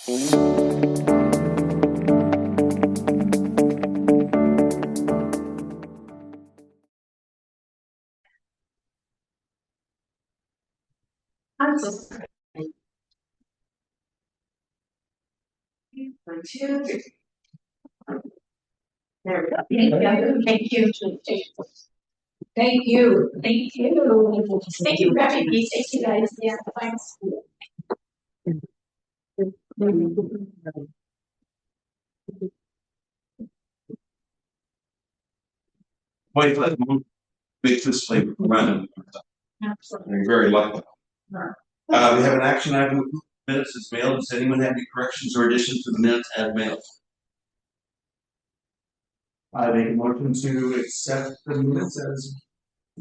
I'm so sorry. One, two, three. There we go. Thank you. Thank you. Thank you. Thank you for having me. Thank you guys. Yeah, thanks. Wait, let me make this flavor run. Absolutely. You're very lucky. Sure. We have an action item. Minutes is mailed. Does anyone have any corrections or additions to the minutes as mailed? I make a motion to accept the minutes as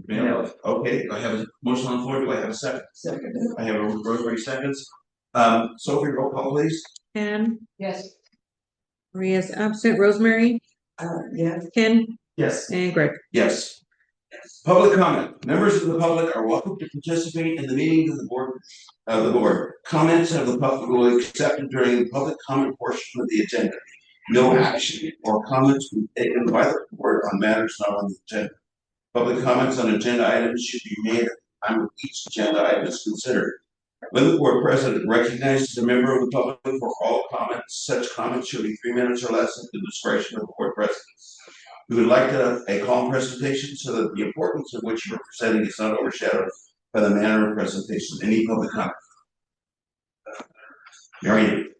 mailed. Okay, I have a motion on the floor. Do I have a second? Second. I have a Rosemary seconds. Sophie, roll call please. Ken, Yes. Maria's absent. Rosemary, Yes. Ken, Yes. and Greg. Yes. Public comment. Members of the public are welcome to participate in the meetings of the board. Comments of the public will be accepted during the public comment portion of the agenda. No action or comments will be taken by the board on matters not on the agenda. Public comments on agenda items should be made at the time of each agenda item is considered. When the board president recognizes a member of the public for all comments, such comments should be 3 minutes or less at the discretion of the board president. We would like a calm presentation so that the importance of which you are presenting is not overshadowed by the manner of presentation. Any public comment? Marion.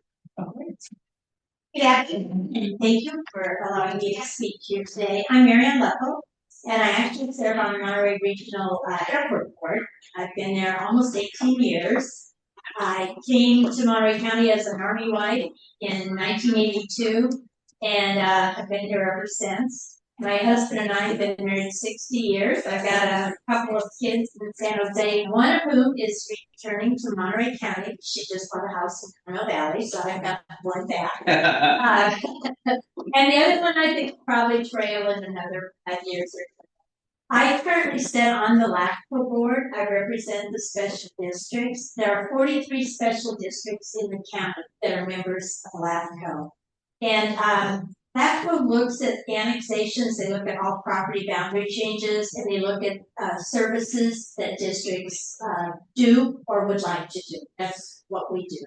Good afternoon, and thank you for allowing me to speak to you today. I'm Marianne Leppo, and I actually serve on the Monterey Regional Airport Board. I've been there almost 18 years. I came to Monterey County as an Army wife in 1982, and I've been here ever since. My husband and I have been married 60 years. I've got a couple of kids in San Jose, one of whom is returning to Monterey County. She just bought a house in Coronado Valley, so I've got one back. And the other one I think probably trail in another 5 years or so. I currently sit on the LAFCO board. I represent the special districts. There are 43 special districts in the county that are members of LAFCO. And LAFCO looks at annexations, they look at all property boundary changes, and they look at services that districts do or would like to do. That's what we do.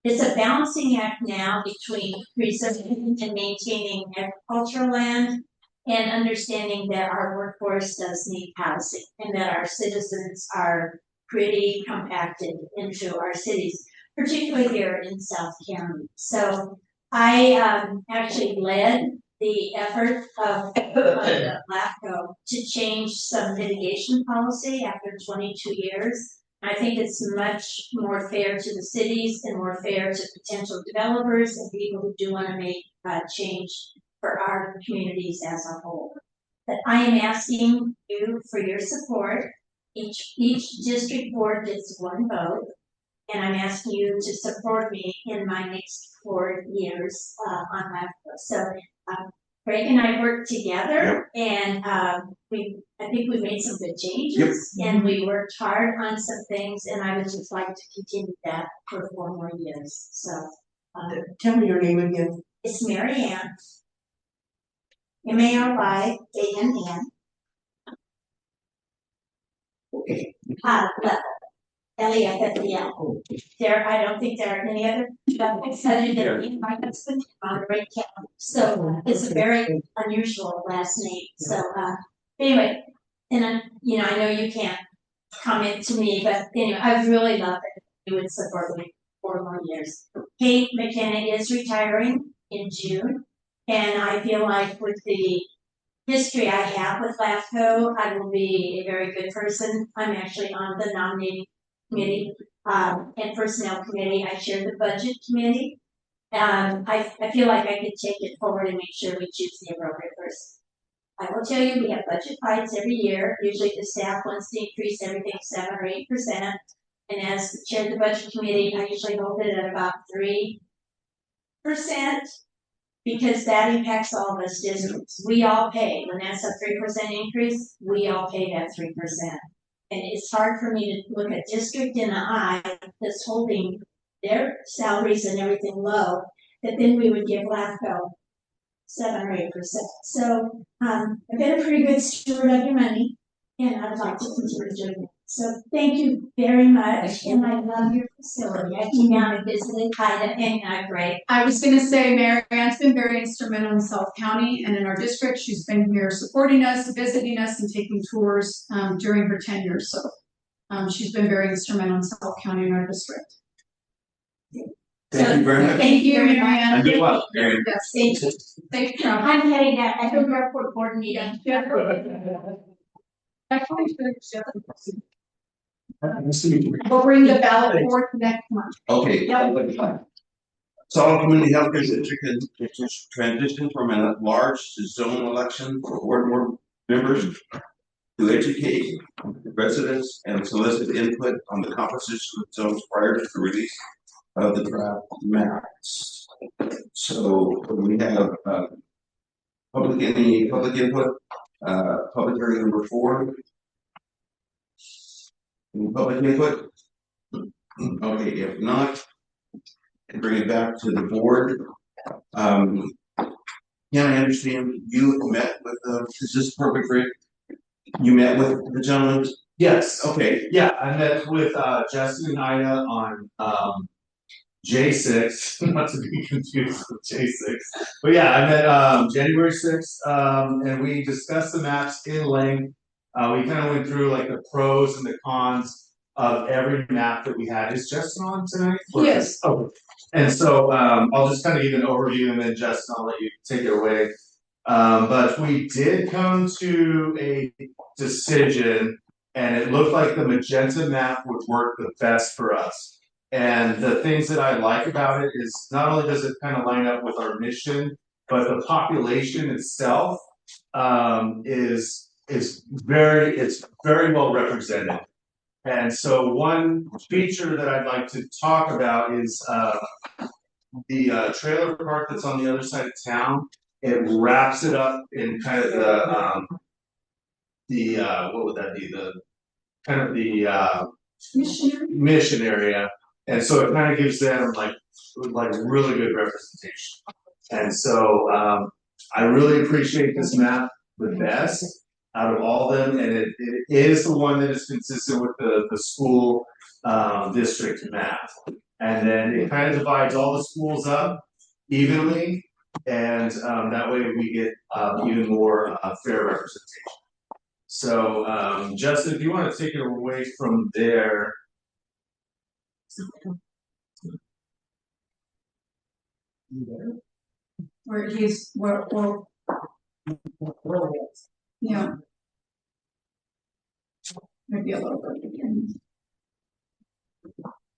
It's a balancing act now between preserving and maintaining agricultural land and understanding that our workforce does need housing and that our citizens are pretty compacted into our cities, particularly here in South County. So I actually led the effort of LAFCO to change some mitigation policy after 22 years. I think it's much more fair to the cities and more fair to potential developers and people who do want to make change for our communities as a whole. But I am asking you for your support. Each district board gets one vote, and I'm asking you to support me in my next 4 years on LAFCO. So Greg and I worked together, and I think we made some good changes, and we worked hard on some things, and I would just like to continue that for 4 more years. So Tell me your name again. it's Marianne, Maryann. Okay. Leffel. I don't think there are any other topics other than me, my husband, Monterey County. So it's a very unusual last name. So anyway, and I know you can't comment to me, but anyway, I really love it. You would support me 4 more years. Kate McKenna is retiring in June, and I feel like with the history I have with LAFCO, I will be a very good person. I'm actually on the nominating committee and personnel committee. I chair the budget committee. I feel like I could take it forward and make sure we choose the appropriate person. I will tell you, we have budget fights every year. Usually the staff wants to increase everything 7 or 8%. And as the chair of the budget committee, I usually hold it at about 3%. Because that impacts all of us districts. We all pay. When that's a 3% increase, we all pay that 3%. And it's hard for me to look a district in the eye that's holding their salaries and everything low, that then we would give LAFCO 7 or 8%. So I've been a pretty good steward of your money, and I'd like to continue doing it. So thank you very much, and I love your facility. I came down and visited Ida, and great. I was gonna say, Mary Ann's been very instrumental in South County and in our district. She's been here supporting us, visiting us, and taking tours during her tenure. So she's been very instrumental in South County and our district. Thank you very much. Thank you, Mary Ann. And good luck, Mary. Yes, Thank you. thank you. I'm heading out. I have a airport board meeting. We'll bring the ballot forth next month. Okay. Yep. Solid Community Healthcare District has transitioned from an at-large to zone election for board members to educate residents and solicit input on the composition of zones prior to the release of the draft maps. So we have public input, public hearing number 4. Any public input? Okay, if not, and bring it back to the board. Can I understand you met with is this perfect for you? You met with the gentleman? Yes. Okay. Yeah, I met with Justin and Ida on J6, not to be confused with J6. But yeah, I met January 6th, and we discussed the maps in length. We kind of went through like the pros and the cons of every map that we had. Is Justin on tonight? Yes. Oh. And so I'll just kind of give an overview, and then Justin, I'll let you take it away. But we did come to a decision, and it looked like the magenta map would work the best for us. And the things that I like about it is not only does it kind of line up with our mission, but the population itself is very well represented. And so one feature that I'd like to talk about is the trailer park that's on the other side of town. It wraps it up in kind of the what would that be? The kind of the mission area. And so it kind of gives them like really good representation. And so I really appreciate this map the best out of all of them, and it is the one that is consistent with the school district map. And then it kind of divides all the schools up evenly, and that way we get even more fair representation. So Justin, if you want to take it away from there. Where he's, yeah. Maybe a little bit again.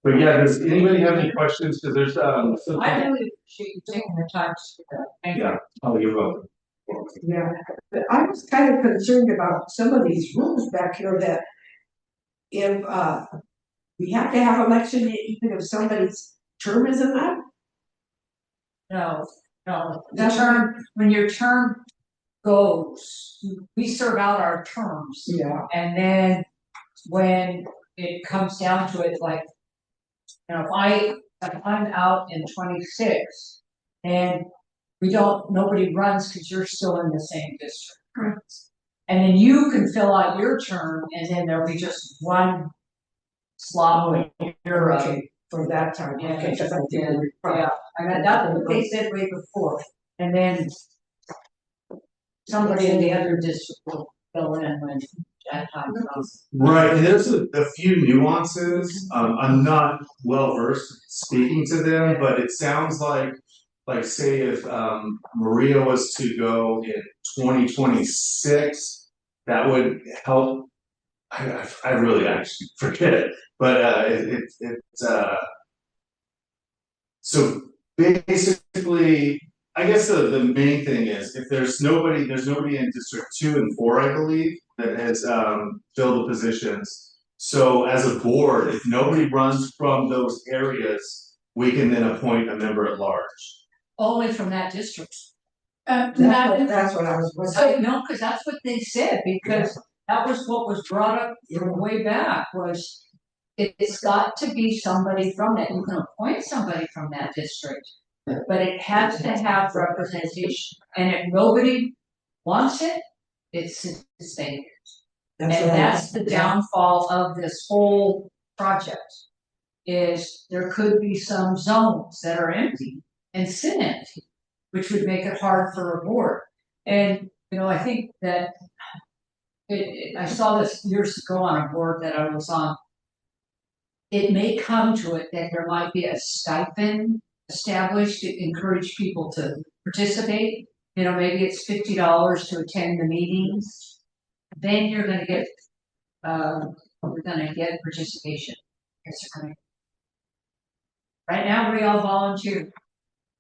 But yeah, does anybody have any questions? Because there's I really appreciate you taking the time to do that. Thank you. yeah. Oh, you're welcome. Yeah, but I was kind of concerned about some of these rules back here that if we have to have election even if somebody's term isn't up. No, when your term goes, we serve out our terms. Yeah. And then when it comes down to it, like, you know, if I'm out in 26 and nobody runs because you're still in the same district. Correct. And then you can fill out your term and then there'll be just one slot when you're up. Okay, for that time. Yeah, Okay, because I think yeah, we yeah. I mean, that's what they said way before. And then somebody in the other district will fill in when that time comes. Right, and there's a few nuances. I'm not well versed speaking to them, but it sounds like say if Maria was to go in 2026, that would help. I really actually forget, but so basically, I guess the main thing is if there's nobody in District 2 and 4, I believe, that has filled the positions. So as a board, if nobody runs from those areas, we can then appoint a member at large. Only from that district. that's what I was wondering. No, because that's what they said, because that was what was brought up way back was it's got to be somebody from that, you can appoint somebody from that district. But it has to have representation, and if nobody wants it, it's a mistake. And that's the downfall of this whole project. Is there could be some zones that are empty and sit empty, which would make it hard for a board. And, you know, I think that I saw this years ago on a board that I was on. It may come to it that there might be a stipend established to encourage people to participate. You know, maybe it's $50 to attend the meetings. Then you're gonna get, participation. Right now, we all volunteer.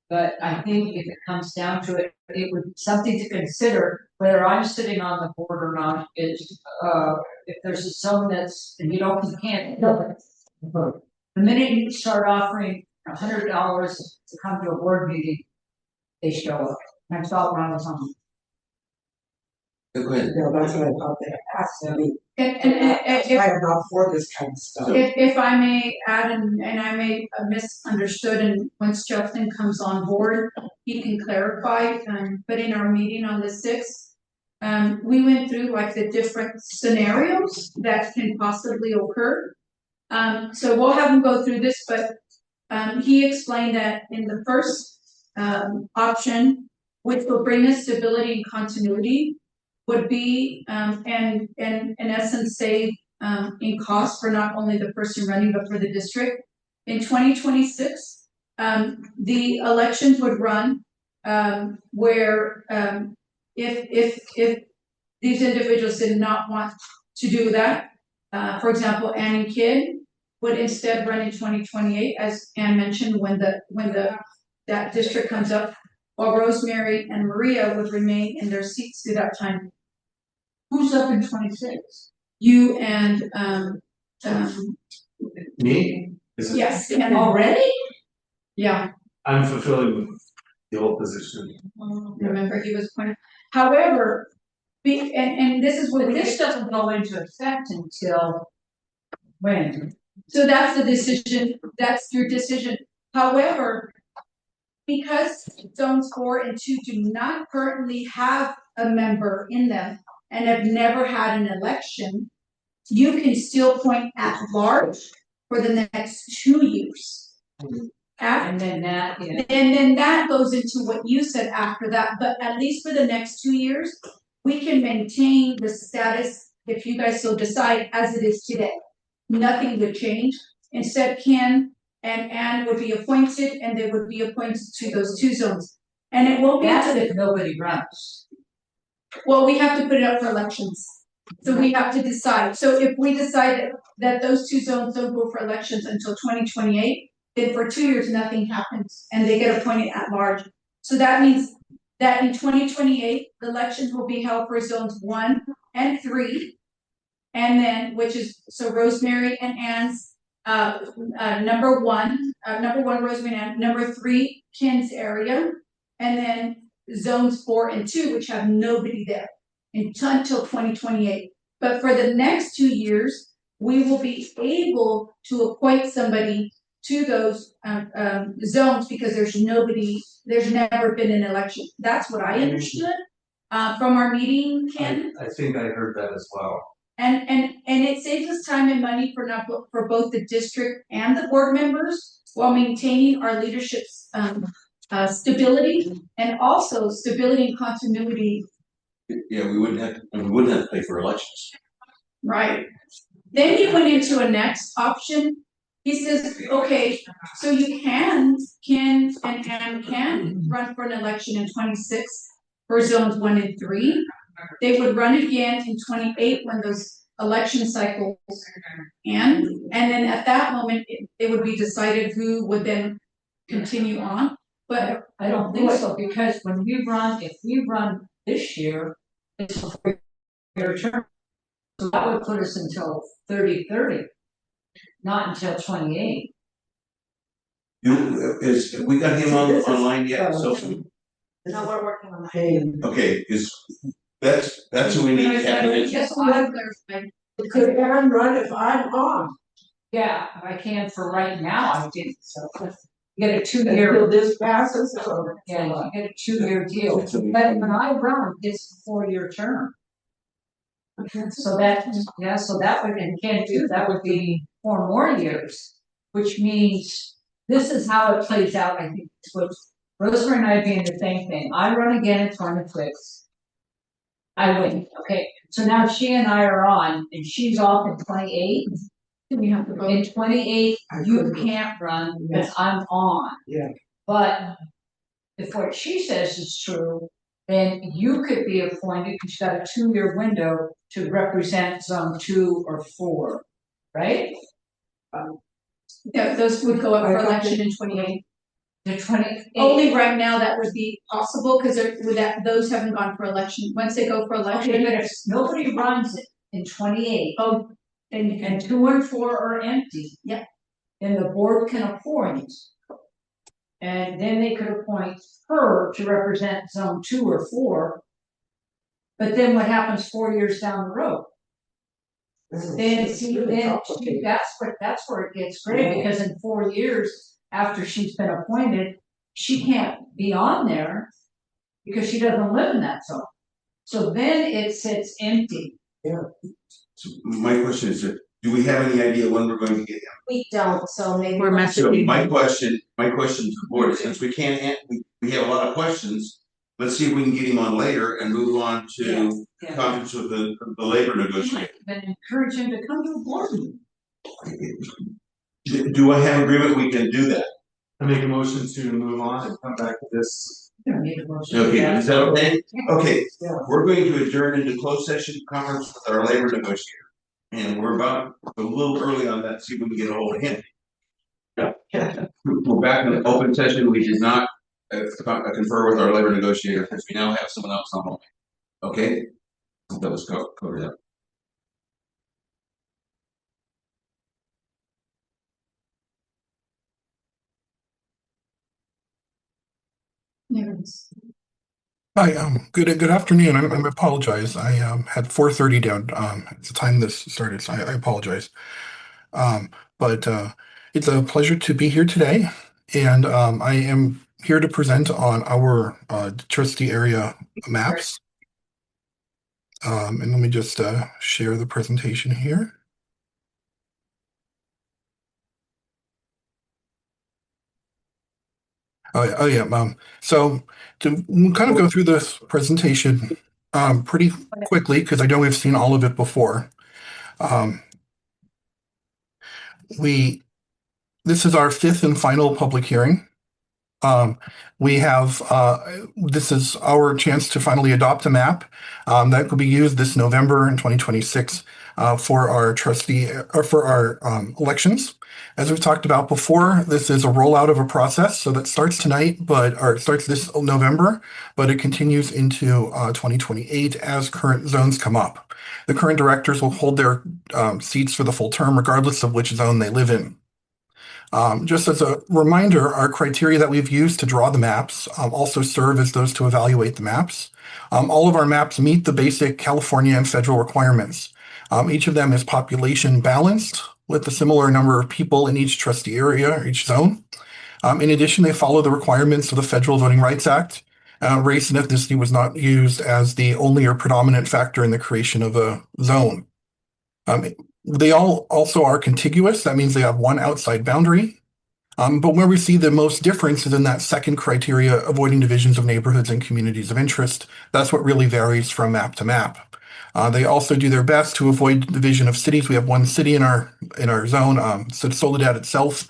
But I think if it comes down to it, it would be something to consider, whether I'm sitting on the board or not, is, if there's a zone that's, and you can't. The minute you start offering $100 to come to a board meeting, they show up. And I saw when I was on. Go ahead. No, that's what I thought they asked, I mean, If, I am not for this kind of stuff. if I may add, and I may have misunderstood, and once Justin comes on board, he can clarify, but in our meeting on the 6th, we went through like the different scenarios that can possibly occur. So we'll have him go through this, but, he explained that in the first, option, which will bring us stability and continuity, would be, and in essence save, in cost for not only the person running, but for the district. In 2026, the elections would run, where, if these individuals did not want to do that, for example, Ann and Kid would instead run in 2028, as Ann mentioned, when that district comes up, while Rosemary and Maria would remain in their seats through that time. Who's up in 26? You and, Me? Is it? yes, and Already? yeah. I'm fulfilling the old position. Remember, he was appointed. However, and this is what This doesn't go into effect until when? so that's the decision, that's your decision. However, because zones 4 and 2 do not currently have a member in them and have never had an election, you can still appoint at large for the next 2 years. And then that, yeah. And then that goes into what you said after that, but at least for the next 2 years, we can maintain the status, if you guys so decide, as it is today. Nothing would change. Instead, Ken and Ann would be appointed, and they would be appointed to those 2 zones. And it won't be That's until if nobody runs. well, we have to put it up for elections. So we have to decide. So if we decide that those 2 zones don't go for elections until 2028, then for 2 years, nothing happens and they get appointed at large. So that means that in 2028, the elections will be held for zones 1 and 3. And then, which is, so Rosemary and Ann's, number one, Rosemary and Ann, number 3, Ken's area. And then zones 4 and 2, which have nobody there until 2028. But for the next 2 years, we will be able to appoint somebody to those zones because there's never been an election. That's what I understood from our meeting, Ken. I think I heard that as well. And it saves us time and money for both the district and the board members while maintaining our leadership's stability and also stability and continuity. Yeah, we wouldn't have to pay for elections. Right. Then he went into a next option. He says, okay, so you Ken and Ann can run for an election in 26 for zones 1 and 3. They would run again in 28 when those election cycles end. And then at that moment, it would be decided who would then continue on. But I don't think so, because when we run, if we run this year, it's a 4-year term. So that would put us until 30, not until 28. We got him online yet, so, No, we're working on that. okay, that's who we need to have in it. just want to clarify. Could Aaron run if I'm on? Yeah, I can for right now, I think so. You get a 2 year. Until this passes, Yeah, you get a 2 year deal, but when I run, it's a 4 year term. So that, yeah, so that would, and can't do, that would be 4 more years, which means this is how it plays out, I think, with Rosemary and I being the same thing. I run again in 26. I win, okay, so now she and I are on, and she's off in 28. We have to vote. In 28, you can't run because I'm on. Yeah. But if what she says is true, then you could be appointed, because you've got a 2 year window to represent zone 2 or 4, right? Yeah, those would go up for election in 28. The 28. Only right now that would be possible, because those haven't gone for election. Once they go for Okay, election, but if nobody runs it in 28, oh, then you can, and 2 and 4 are empty. Yep. Then the board can appoint. And then they could appoint her to represent zone 2 or 4. But then what happens 4 years down the road? Then see, that's where it gets great, because in 4 years after she's been appointed, she can't be on there because she doesn't live in that zone. So then it sits empty. So my question is, do we have any idea when we're going to get him? We don't, so maybe. We're So my question to the board is, since we can't, we have a lot of questions, let's see if we can get him on later and move on to Yeah. conference with the labor You negotiator. might even encourage him to come to a board meeting. Do I have agreement we can do that? I make a motion to move on and come back to this. You don't need a motion for Okay, that. is that okay? Okay, Yeah. we're going to adjourn into closed session conference with our labor negotiator. And we're about a little early on that, see if we can get a hold of him. We're back in the open session, we did not confer with our labor negotiator, because we now have someone else on hold. Okay? That was covered up. there it is. Hi, good afternoon. I apologize. I had 4:30 down at the time this started, so I apologize. But it's a pleasure to be here today, and I am here to present on our trustee area maps. And let me just share the presentation here. Oh yeah. So to kind of go through this presentation pretty quickly, because I know we've seen all of it before. This is our 5th and final public hearing. We have this is our chance to finally adopt a map that will be used this November in 2026 for our trustee or for our elections. As we've talked about before, this is a rollout of a process, so that starts tonight, or it starts this November, but it continues into 2028 as current zones come up. The current directors will hold their seats for the full term, regardless of which zone they live in. Just as a reminder, our criteria that we've used to draw the maps also serve as those to evaluate the maps. All of our maps meet the basic California and federal requirements. Each of them is population balanced with a similar number of people in each trustee area or each zone. In addition, they follow the requirements of the Federal Voting Rights Act. Race and ethnicity was not used as the only or predominant factor in the creation of a zone. They all also are contiguous. That means they have one outside boundary. But where we see the most difference is in that second criteria, avoiding divisions of neighborhoods and communities of interest. That's what really varies from map to map. They also do their best to avoid division of cities. We have one city in our zone, so Soledad itself,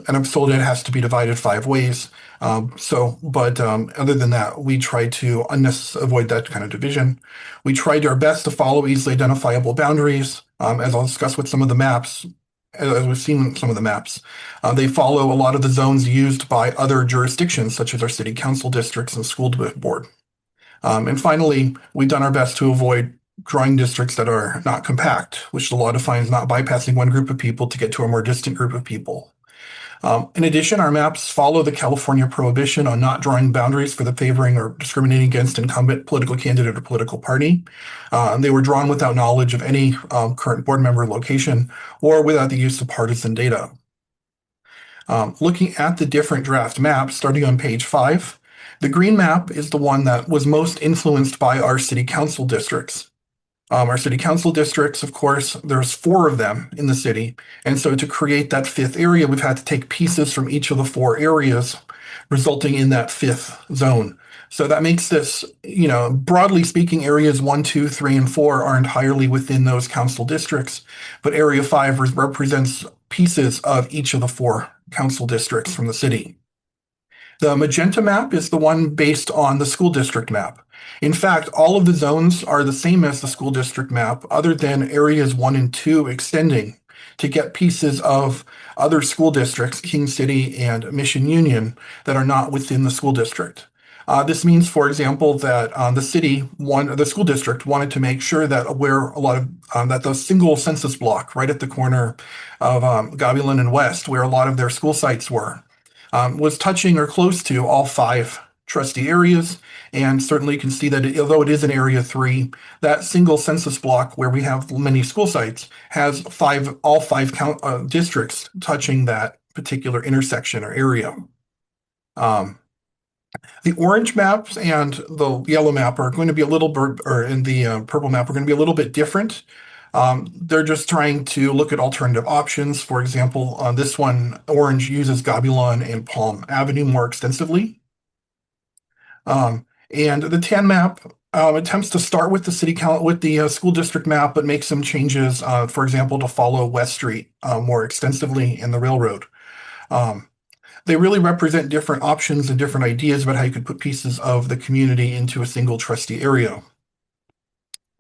and Soledad has to be divided 5 ways. Other than that, we try to avoid that kind of division. We tried our best to follow easily identifiable boundaries, as I'll discuss with some of the maps. As we've seen some of the maps, they follow a lot of the zones used by other jurisdictions, such as our city council districts and school board. And finally, we've done our best to avoid drawing districts that are not compact, which the law defines not bypassing one group of people to get to a more distant group of people. In addition, our maps follow the California prohibition on not drawing boundaries for the favoring or discriminating against incumbent political candidate or political party. They were drawn without knowledge of any current board member location or without the use of partisan data. Looking at the different draft maps, starting on page 5, the green map is the one that was most influenced by our city council districts. Our city council districts, of course, there's 4 of them in the city. And so to create that 5th area, we've had to take pieces from each of the 4 areas, resulting in that 5th zone. So that makes this, broadly speaking, areas 1, 2, 3, and 4 are entirely within those council districts, but area 5 represents pieces of each of the 4 council districts from the city. The magenta map is the one based on the school district map. In fact, all of the zones are the same as the school district map, other than areas 1 and 2 extending to get pieces of other school districts, King City and Mission Union, that are not within the school district. This means, for example, that the school district wanted to make sure that that the single census block right at the corner of Gobulin and West, where a lot of their school sites were, was touching or close to all 5 trustee areas. And certainly you can see that although it is in area 3, that single census block where we have many school sites has all 5 districts touching that particular intersection or area. The orange maps and the yellow map are going to be the purple map are going to be a little bit different. They're just trying to look at alternative options. For example, on this one, orange uses Gobulin and Palm Avenue more extensively. And the tan map attempts to start with the school district map, but make some changes, for example, to follow West Street more extensively and the railroad. They really represent different options and different ideas about how you could put pieces of the community into a single trustee area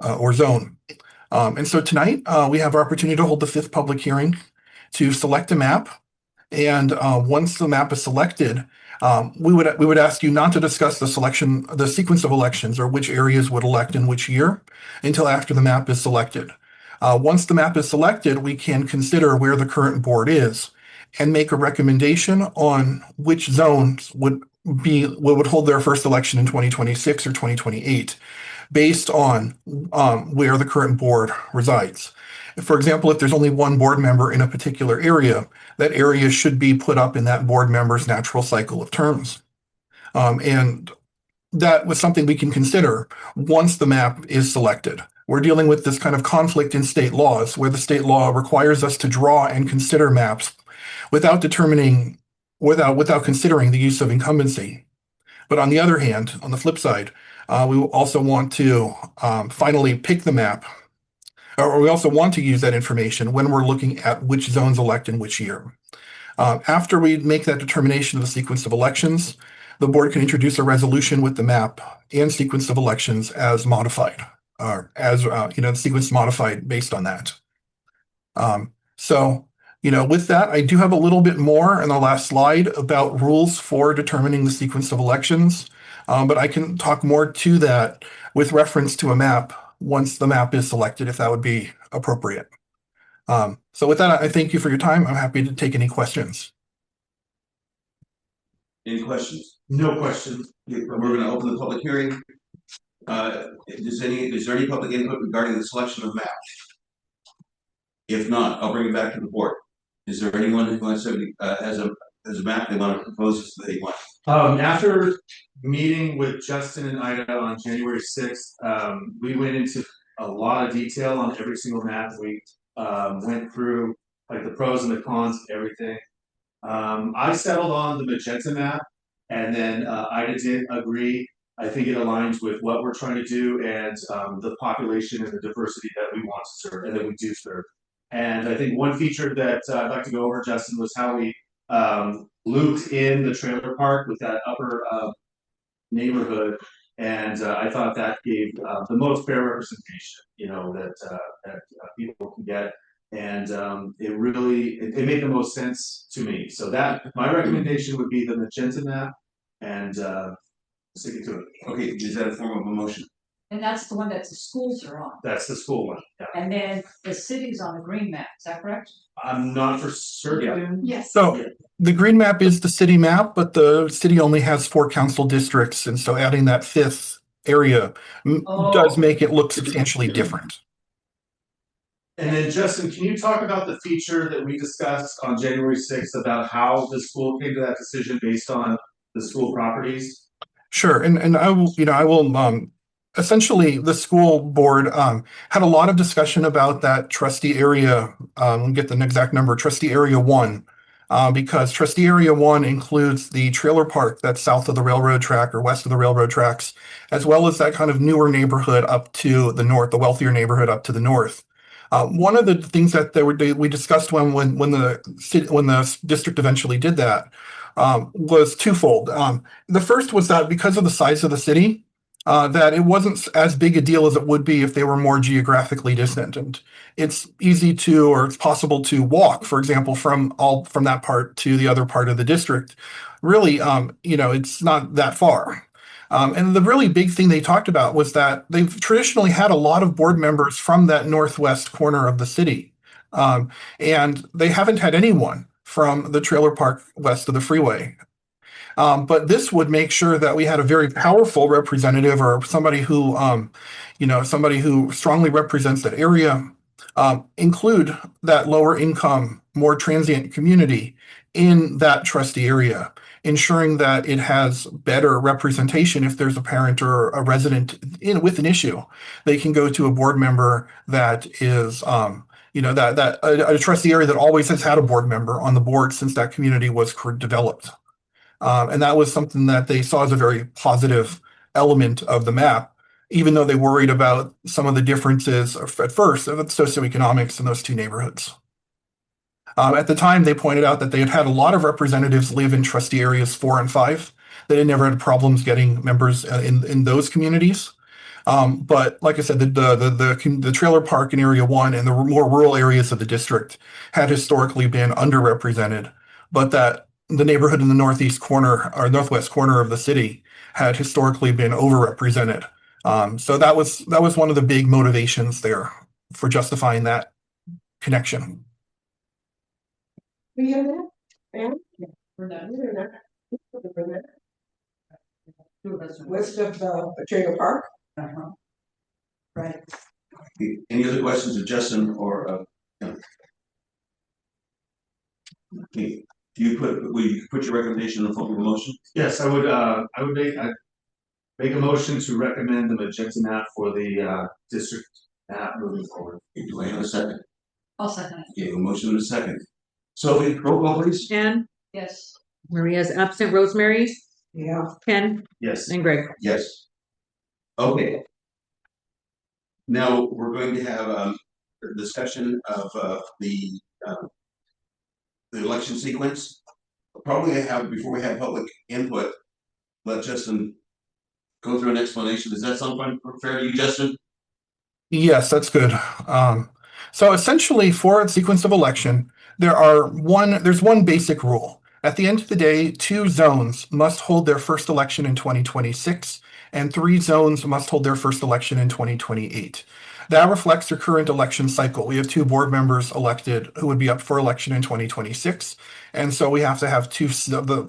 or zone. And so tonight, we have our opportunity to hold the 5th public hearing to select a map. And once the map is selected, we would ask you not to discuss the sequence of elections or which areas would elect in which year until after the map is selected. Once the map is selected, we can consider where the current board is and make a recommendation on which zones would hold their first election in 2026 or 2028, based on where the current board resides. For example, if there's only 1 board member in a particular area, that area should be put up in that board member's natural cycle of terms. And that was something we can consider once the map is selected. We're dealing with this kind of conflict in state laws where the state law requires us to draw and consider maps without considering the use of incumbency. But on the other hand, on the flip side, we also want to finally pick the map, or we also want to use that information when we're looking at which zones elect in which year. After we make that determination of the sequence of elections, the board can introduce a resolution with the map and sequence of elections as modified, or as the sequence modified based on that. With that, I do have a little bit more in the last slide about rules for determining the sequence of elections, but I can talk more to that with reference to a map once the map is selected, if that would be appropriate. So with that, I thank you for your time. I'm happy to take any questions. Any questions? No questions. We're going to open the public hearing. Is there any public input regarding the selection of map? If not, I'll bring it back to the board. Is there anyone who wants to has a map they want to propose that they want? After meeting with Justin and Ida on January 6th, we went into a lot of detail on every single map. We went through like the pros and the cons of everything. I settled on the magenta map, and then Ida did agree. I think it aligns with what we're trying to do and the population and the diversity that we want to serve and that we do serve. And I think one feature that I'd like to go over, Justin, was how we looped in the trailer park with that upper neighborhood, and I thought that gave the most fair representation, that people can get, and it really made the most sense to me. So that my recommendation would be the magenta map, and sticking to it. Okay, is that a form of a motion? And that's the one that the schools are on. That's the school one, yeah. And then the city's on the green map, is that correct? I'm not for certain. Yes. So the green map is the city map, but the city only has 4 council districts. And so adding that 5th area does make it look substantially different. And then Justin, can you talk about the feature that we discussed on January 6th about how the school came to that decision based on the school properties? Sure. And I will, essentially the school board had a lot of discussion about that trustee area, get the exact number, trustee area 1, because trustee area 1 includes the trailer park that's south of the railroad track or west of the railroad tracks, as well as that kind of newer neighborhood up to the north, the wealthier neighborhood up to the north. One of the things that we discussed when the district eventually did that was twofold. The first was that because of the size of the city, that it wasn't as big a deal as it would be if they were more geographically distant. And it's easy to, or it's possible to walk, for example, from that part to the other part of the district. Really, it's not that far. And the really big thing they talked about was that they've traditionally had a lot of board members from that northwest corner of the city. And they haven't had anyone from the trailer park west of the freeway. But this would make sure that we had a very powerful representative or somebody who strongly represents that area, include that lower income, more transient community in that trustee area, ensuring that it has better representation. If there's a parent or a resident with an issue, they can go to a board member that is, a trustee area that always has had a board member on the board since that community was developed. And that was something that they saw as a very positive element of the map, even though they worried about some of the differences at first of socioeconomics in those 2 neighborhoods. At the time, they pointed out that they had had a lot of representatives live in trustee areas 4 and 5. They had never had problems getting members in those communities. But like I said, the trailer park in area 1 and the more rural areas of the district had historically been underrepresented, but that the neighborhood in the northeast corner or northwest corner of the city had historically been overrepresented. So that was one of the big motivations there for justifying that connection. West of the trailer park. Right. Any other questions of Justin or okay. Will you put your recommendation in the form of a motion? Yes, I would make a motion to recommend the magenta map for the district map moving forward. Okay, do I have a second? I'll second it. Okay, a motion and a second. Sophie, roll call please. Jen, Yes. Maria's absent, Rosemary, Yeah. Ken, Yes. and Greg. Yes. Okay. Now we're going to have a discussion of the election sequence. Probably before we have public input, let Justin go through an explanation. Does that sound fair to you, Justin? Yes, that's good. So essentially for a sequence of election, there's one basic rule. At the end of the day, 2 zones must hold their first election in 2026, and 3 zones must hold their first election in 2028. That reflects the current election cycle. We have 2 board members elected who would be up for election in 2026. And so we have to have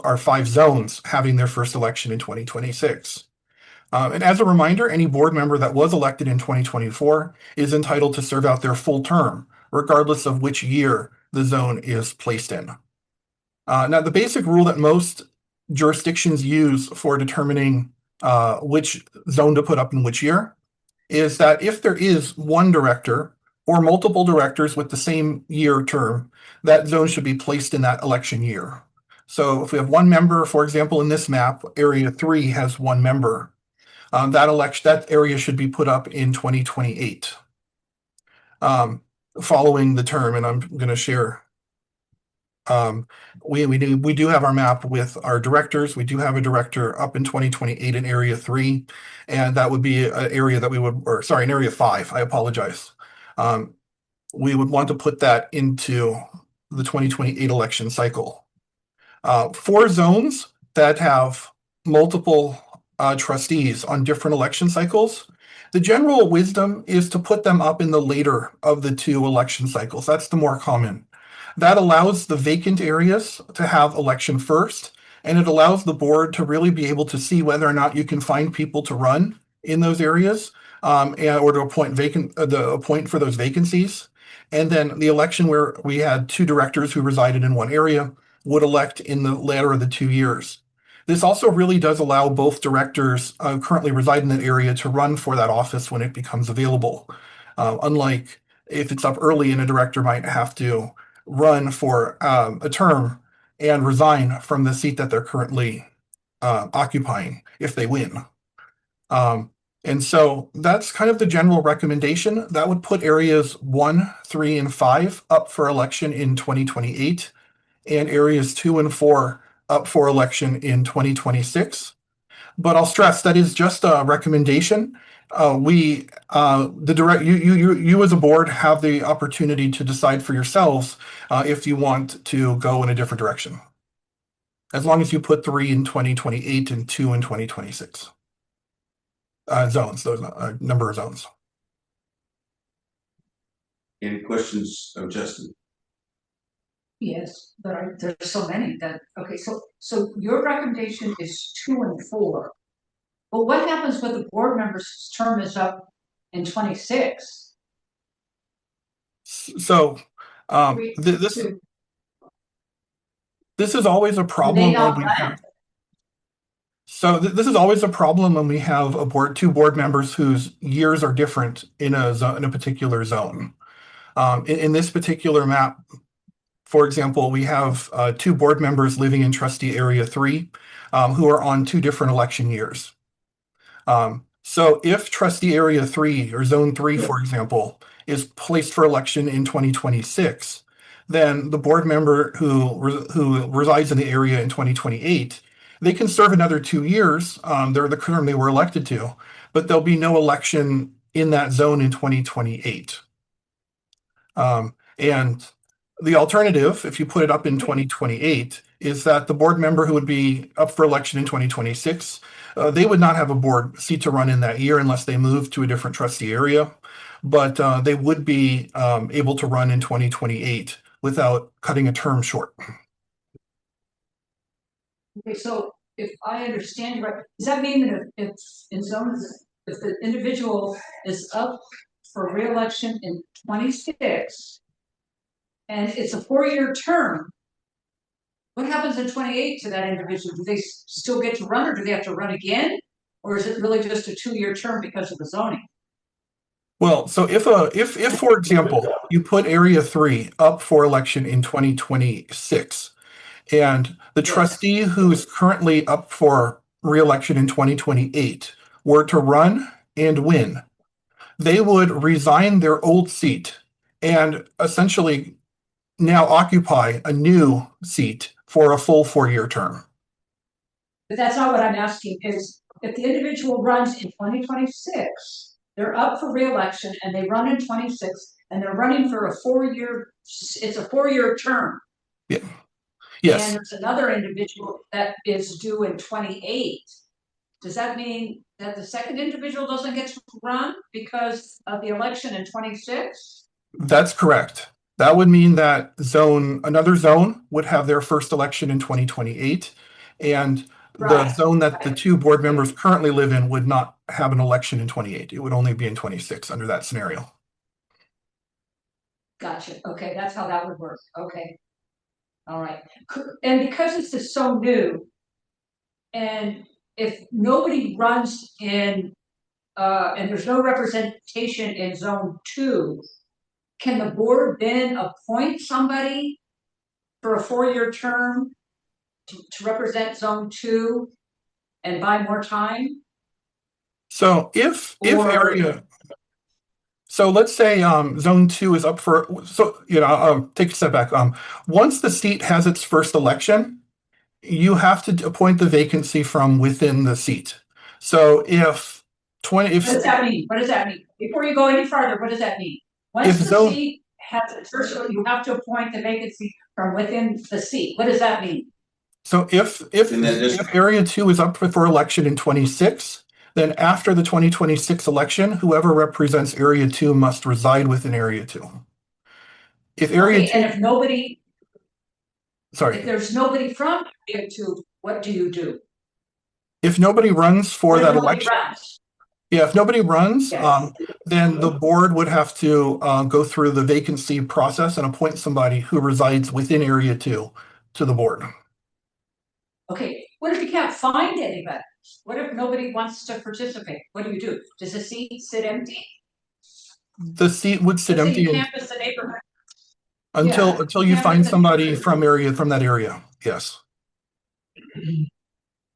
our 5 zones having their first election in 2026. And as a reminder, any board member that was elected in 2024 is entitled to serve out their full term, regardless of which year the zone is placed in. Now, the basic rule that most jurisdictions use for determining which zone to put up in which year is that if there is one director or multiple directors with the same year term, that zone should be placed in that election year. So if we have 1 member, for example, in this map, area 3 has 1 member. That area should be put up in 2028, following the term. And I'm going to share. We do have our map with our directors. We do have a director up in 2028 in area 3, and that would be an area that in area 5. I apologize. We would want to put that into the 2028 election cycle. 4 zones that have multiple trustees on different election cycles. The general wisdom is to put them up in the later of the two election cycles. That's the more common. That allows the vacant areas to have election first, and it allows the board to really be able to see whether or not you can find people to run in those areas, or to appoint for those vacancies. And then the election where we had two directors who resided in one area would elect in the latter of the 2 years. This also really does allow both directors currently reside in that area to run for that office when it becomes available. Unlike if it's up early and a director might have to run for a term and resign from the seat that they're currently occupying if they win. And so that's kind of the general recommendation. That would put areas 1, 3, and 5 up for election in 2028, and areas 2 and 4 up for election in 2026. But I'll stress that is just a recommendation. You as a board have the opportunity to decide for yourselves if you want to go in a different direction. As long as you put 3 in 2028 and 2 in 2026. Zones, those number of zones. Any questions of Justin? Yes, but there's so many that, okay, so your recommendation is 2 and 4. But what happens when the board member's term is up in 26? So, this is always a problem when we have. So this is always a problem when we have two board members whose years are different in a particular zone. In this particular map, for example, we have 2 board members living in trustee area 3 who are on 2 different election years. So if trustee area 3 or zone 3, for example, is placed for election in 2026, then the board member who resides in the area in 2028, they can serve another 2 years. They're the term they were elected to, but there'll be no election in that zone in 2028. And the alternative, if you put it up in 2028, is that the board member who would be up for election in 2026, they would not have a board seat to run in that year unless they move to a different trustee area. But they would be able to run in 2028 without cutting a term short. Okay, so if I understand right, does that mean that if in zones, if the individual is up for re-election in 26 and it's a 4-year term, what happens in 28 to that individual? Do they still get to run, or do they have to run again? Or is it really just a 2-year term because of the zoning? Well, so if for example, you put area 3 up for election in 2026, and the trustee who is currently up for re-election in 2028 were to run and win, they would resign their old seat and essentially now occupy a new seat for a full 4-year term. But that's not what I'm asking, is if the individual runs in 2026, they're up for re-election and they run in 26 and they're running for a 4-year, it's a 4-year term. Yeah. Yes. And there's another individual that is due in 28. Does that mean that the second individual doesn't get to run because of the election in 26? That's correct. That would mean that another zone would have their first election in 2028, and the zone that the 2 board members currently live in would not have an election in 28. It would only be in 26 under that scenario. Gotcha. Okay, that's how that would work. Okay. All right. And because this is so new, and if nobody runs in, and there's no representation in zone 2, can the board then appoint somebody for a 4-year term to represent zone 2 and buy more time? So so let's say zone 2 is up for, take a step back. Once the seat has its first election, you have to appoint the vacancy from within the seat. So what does that mean? What does that mean? Before you go any farther, what does that mean? Once the seat has its first, you have to appoint the vacancy from within the seat. What does that mean? So In that district. if Area 2 is up for election in 26, then after the 2026 election, whoever represents Area 2 must reside within Area 2. If Area Okay, 2, and if sorry, there's nobody from Area 2, what do you do? if nobody runs for What if that nobody election, runs? yeah, if nobody runs, Yes. then the board would have to go through the vacancy process and appoint somebody who resides within Area 2 to the board. Okay, what if you can't find anybody? What if nobody wants to participate? What do? Does the seat sit empty? The seat would sit Let's say you empty canvass the neighborhood. until you Yeah, find but- somebody from that area. Yes.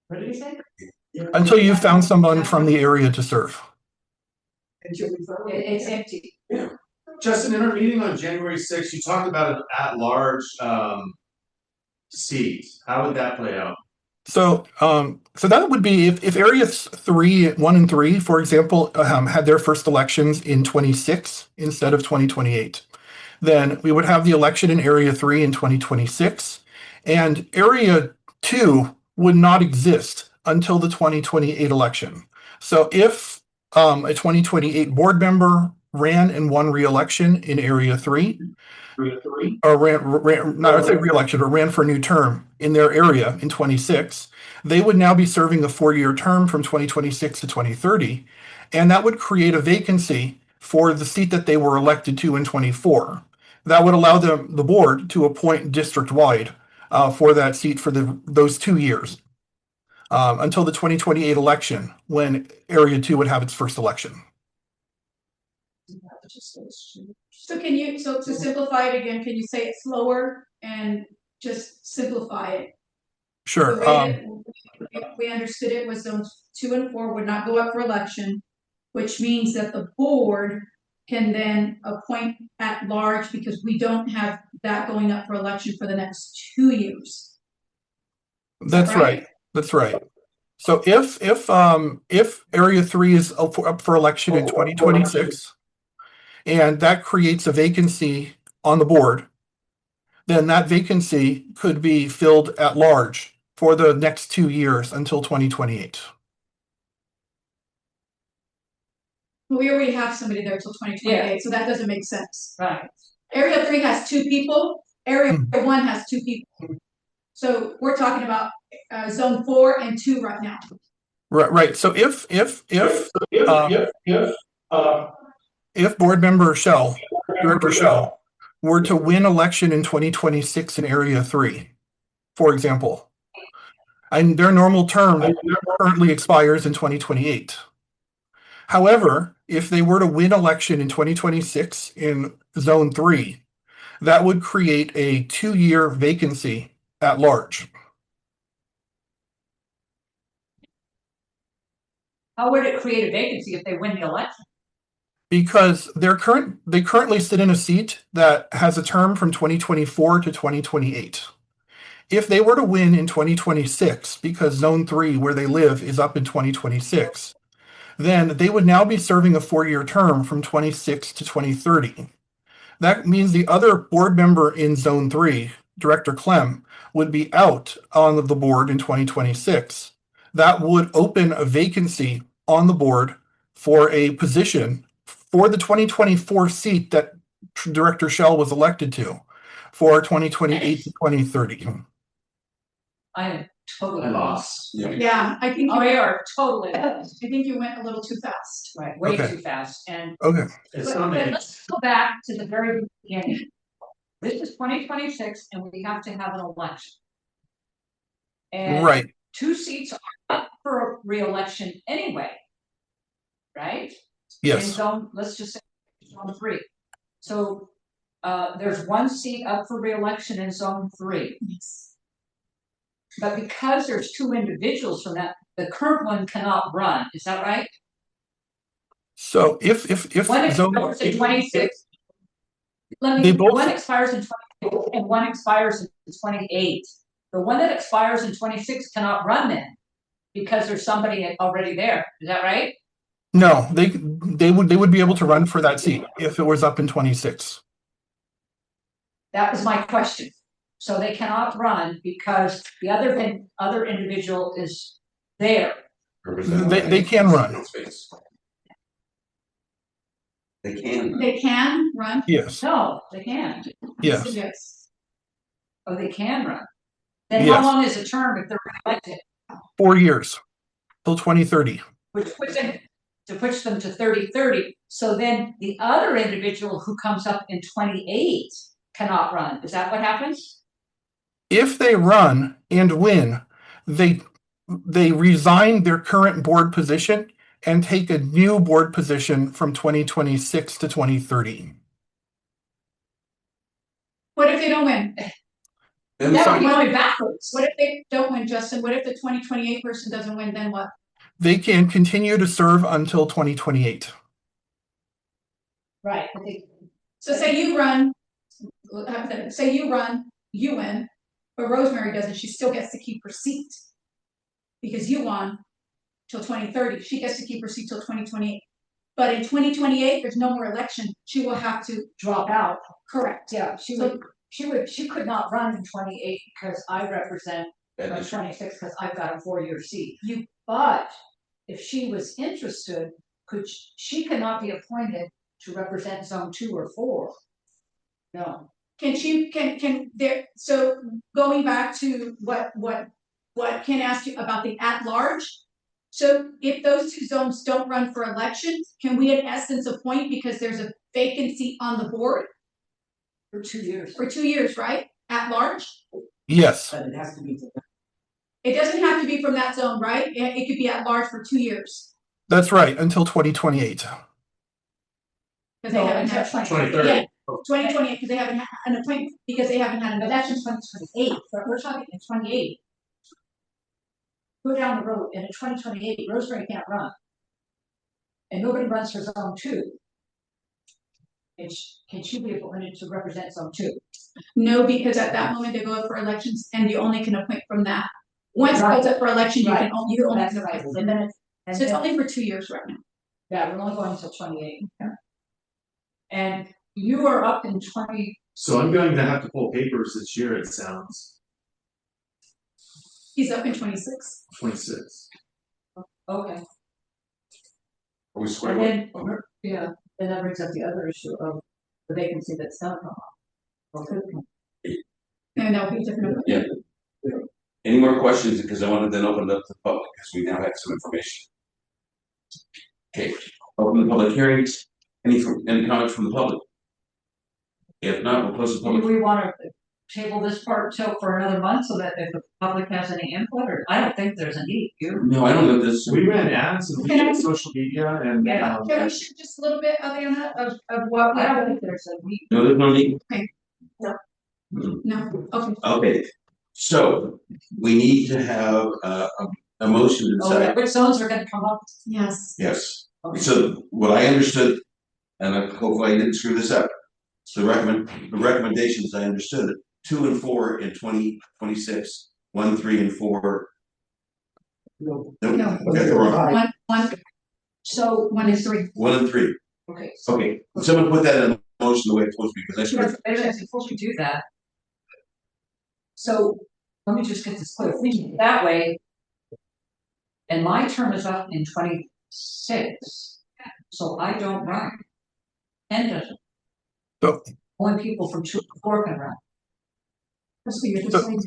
What did you say? Until you found someone from the area to serve. It's empty. Justin, in our meeting on January 6th, you talked about an at-large seat. How would that play out? So that would be if areas 1 and 3, for example, had their first elections in 26 instead of 2028, then we would have the election in area 3 in 2026, and area 2 would not exist until the 2028 election. So if a 2028 board member ran and won re-election in area 3, or ran for a new term in their area in 26, they would now be serving a 4-year term from 2026 to 2030, and that would create a vacancy for the seat that they were elected to in 24. That would allow the board to appoint district-wide for that seat for those 2 years until the 2028 election, when Area 2 would have its first election. So to simplify it again, can you say it slower and just simplify it? Sure. The way that we understood it was zones 2 and 4 would not go up for election, which means that the board can then appoint at large, because we don't have that going up for election for the next 2 years. That's right. That's right. So if Area 3 is up for election in 2026, and that creates a vacancy on the board, then that vacancy could be filled at large for the next 2 years until 2028. We already have somebody there till 2028, so that doesn't make sense. Right. Area 3 has 2 people, Area 1 has 2 people. So we're talking about zone 4 and 2 right now. Right. So if board member Director Shell, were to win election in 2026 in Area 3, for example, and their normal term currently expires in 2028. However, if they were to win election in 2026 in Zone 3, that would create a 2-year vacancy at large. How would it create a vacancy if they win the election? Because they currently sit in a seat that has a term from 2024 to 2028. If they were to win in 2026, because Zone 3, where they live, is up in 2026, then they would now be serving a 4-year term from 26 to 2030. That means the other board member in Zone 3, Director Clem, would be out on the board in 2026. That would open a vacancy on the board for a position for the 2024 seat that Director Shell was elected to for 2028 to 2030. I am totally lost. Yeah, I think We are totally lost. I think you went a little too fast. Right, way Okay. too fast. And Okay. but let's go back to the very beginning. This is 2026 and we have to have an election. And Right. 2 seats are up for re-election anyway. Right? In Yes. zone, let's just say zone 3. So there's 1 seat up for re-election in zone 3. Yes. But because there's 2 individuals from that, the current one cannot run. Is that right? So if One expires in 26. One expires in 26 and one expires in 28. The one that expires in 26 cannot run then, because there's somebody already there. Is that right? No, they would be able to run for that seat if it was up in 26. That was my question. So they cannot run because the other individual is there. They can run. They can. They can run. Yes, No, they can't. yes, Yes. Oh, they can run. Then Yes. how long is the term if they're elected? 4 years, till 2030. Which puts them to 30-30. So then the other individual who comes up in 28 cannot run. Is that what happens? If they run and win, they resign their current board position and take a new board position from 2026 to 2030. What if they don't win? Then That some- would be going backwards. What if they don't win, Justin? What if the 2028 person doesn't win, then what? They can continue to serve until 2028. Right. So say you run, you win, but Rosemary doesn't, she still gets to keep her seat. Because you won till 2030, she gets to keep her seat till 2028. But in 2028, there's no more election, she will have to Drop out. correct. Yeah, she could not run in 28 because I represent That or is- 26 because I've got a 4-year seat. But if she was interested, she cannot be appointed to represent zone 2 or 4. No. Can there, so going back to what Ken asked you about the at-large. So if those two zones don't run for election, can we in essence appoint because there's a vacancy on the board For 2 years. for 2 years, right? At large? Yes, But it has to be. It doesn't have to be from that zone, right? It could be at large for 2 years. that's right, until 2028. Because they haven't had. 2030. Yeah, 2028, because they haven't had an appointment, because they haven't had an But that's election. in 2028, but we're talking in 28. Go down the road, and in 2028, Rosemary can't run. And nobody runs for zone 2. Can she be appointed to represent zone 2? No, because at that moment they go up for elections and you only can appoint from that. Once it Right. goes up for election, you Right. can only, you only That's can right, appoint. and then it's. So it's only for 2 years right now. Yeah, we're only going until 28. And you are up in 20, So I'm going to have to pull papers this year, it sounds, He's up in 26. 26. okay. Are we square? And then, yeah, then that brings up the other issue of the vacancy that's not come up. Or could come. And that'll be different. Yeah. Any more questions? Because I wanted to then open it up to the public, because we now have some information. Okay, open the public hearings. Any comments from the public? If not, we'll close the Do public. we want to table this part till for another month so that if the public has any input, or I don't think there's a need, you? No, I don't know this. We ran ads and we Can I- did social media and. Yeah. Can we share just a little bit, Adriana, of what we I don't have? think there's a need. No, there's no need. Okay. No. No, okay. Okay, so we need to have a motion to Oh, yeah, decide. which zones are gonna come up? Yes. Yes, Okay. so what I understood, and hopefully I didn't screw this up. The recommendations, I understood it, 2 and 4 in 2026, 1, 3, and 4. No. Nope, No. okay, they're wrong. So, 1 is 3. 1 and 3. okay, so. Okay, someone put that in motion the way it's supposed to be, because I screwed. Before we do that. So, let me just get this clear, if we do it that way. And my term is up in 26, so I don't run. And doesn't. So- Only people from 2 to 4 can run. So you're just So- saying,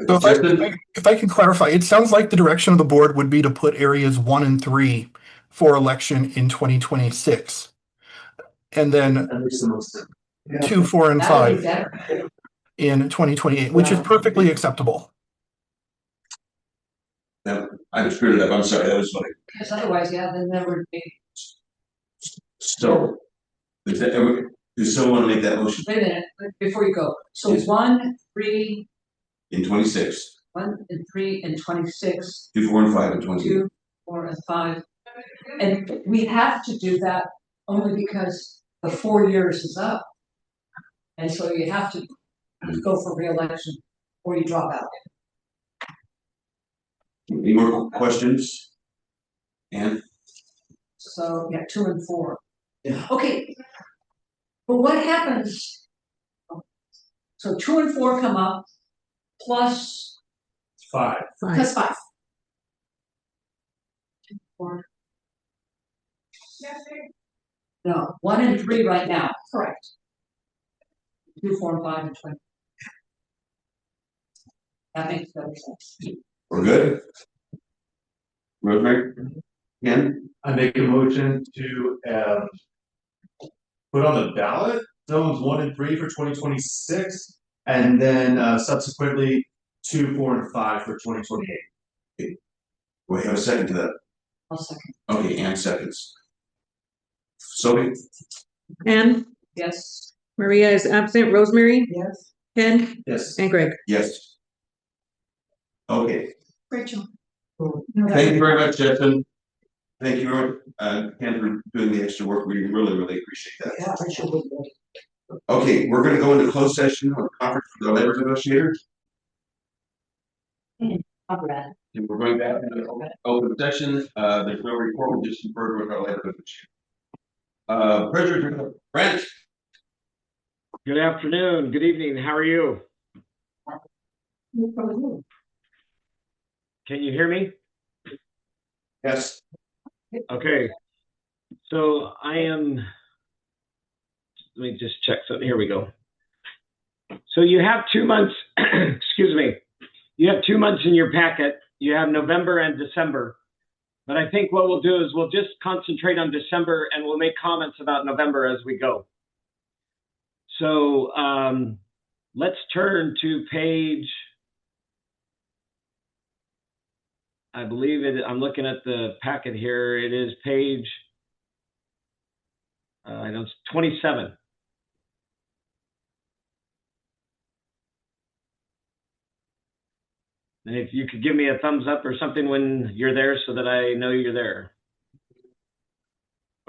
So Justin? if I can clarify, it sounds like the direction of the board would be to put areas 1 and 3 for election in 2026. And then That makes the most sense. 2, 4, and That would be 5 better. in 2028, which is perfectly acceptable. No, I screwed it up, I'm sorry, that was funny. Because otherwise, yeah, then there would be, So, does someone want to make that motion wait a minute, before you go, so Yes. 1, 3, in 26, 1 and 3 and 26, 2, 4, and 5, and 28? 2, 4, and 5. And we have to do that only because the 4 years is up. And so you have to go for reelection or you drop out. Any more questions? And So, yeah, 2 and 4. Yeah. Okay. But what happens? So 2 and 4 come up, plus 5. Plus 5. 4. No, 1 and 3 right now. Correct. 2, 4, and 5, and 20. That makes better sense. We're good? Rosemary? Ken? I make a motion to put on the ballot zones 1 and 3 for 2026, and then subsequently 2, 4, and 5 for 2028. We have a second to that. I'll second. Okay, Ann seconds. Sophie? Anne, Yes. Maria is absent. Rosemary, Yes. Ken, Yes. and Greg. Yes. Okay, Rachel. thank you very much, Justin. Thank you very much, Ken, for doing the extra work. We really, really appreciate that. Yeah, I should look good. Okay, we're gonna go into closed session on conference for the labor negotiators. I'll read. And we're going back into open session. There's no report, we'll just confer with our labor negotiator. Treasurer Brent. Good afternoon, good evening, how are you? Can you hear me? Yes. Okay, so I am, let me just check something, here we go. So you have 2 months, excuse me, you have 2 months in your packet, you have November and December. But I think what we'll do is we'll just concentrate on December and we'll make comments about November as we go. So let's turn to page, I believe it, I'm looking at the packet here. It is page, I don't, 27. And if you could give me a thumbs up or something when you're there so that I know you're there.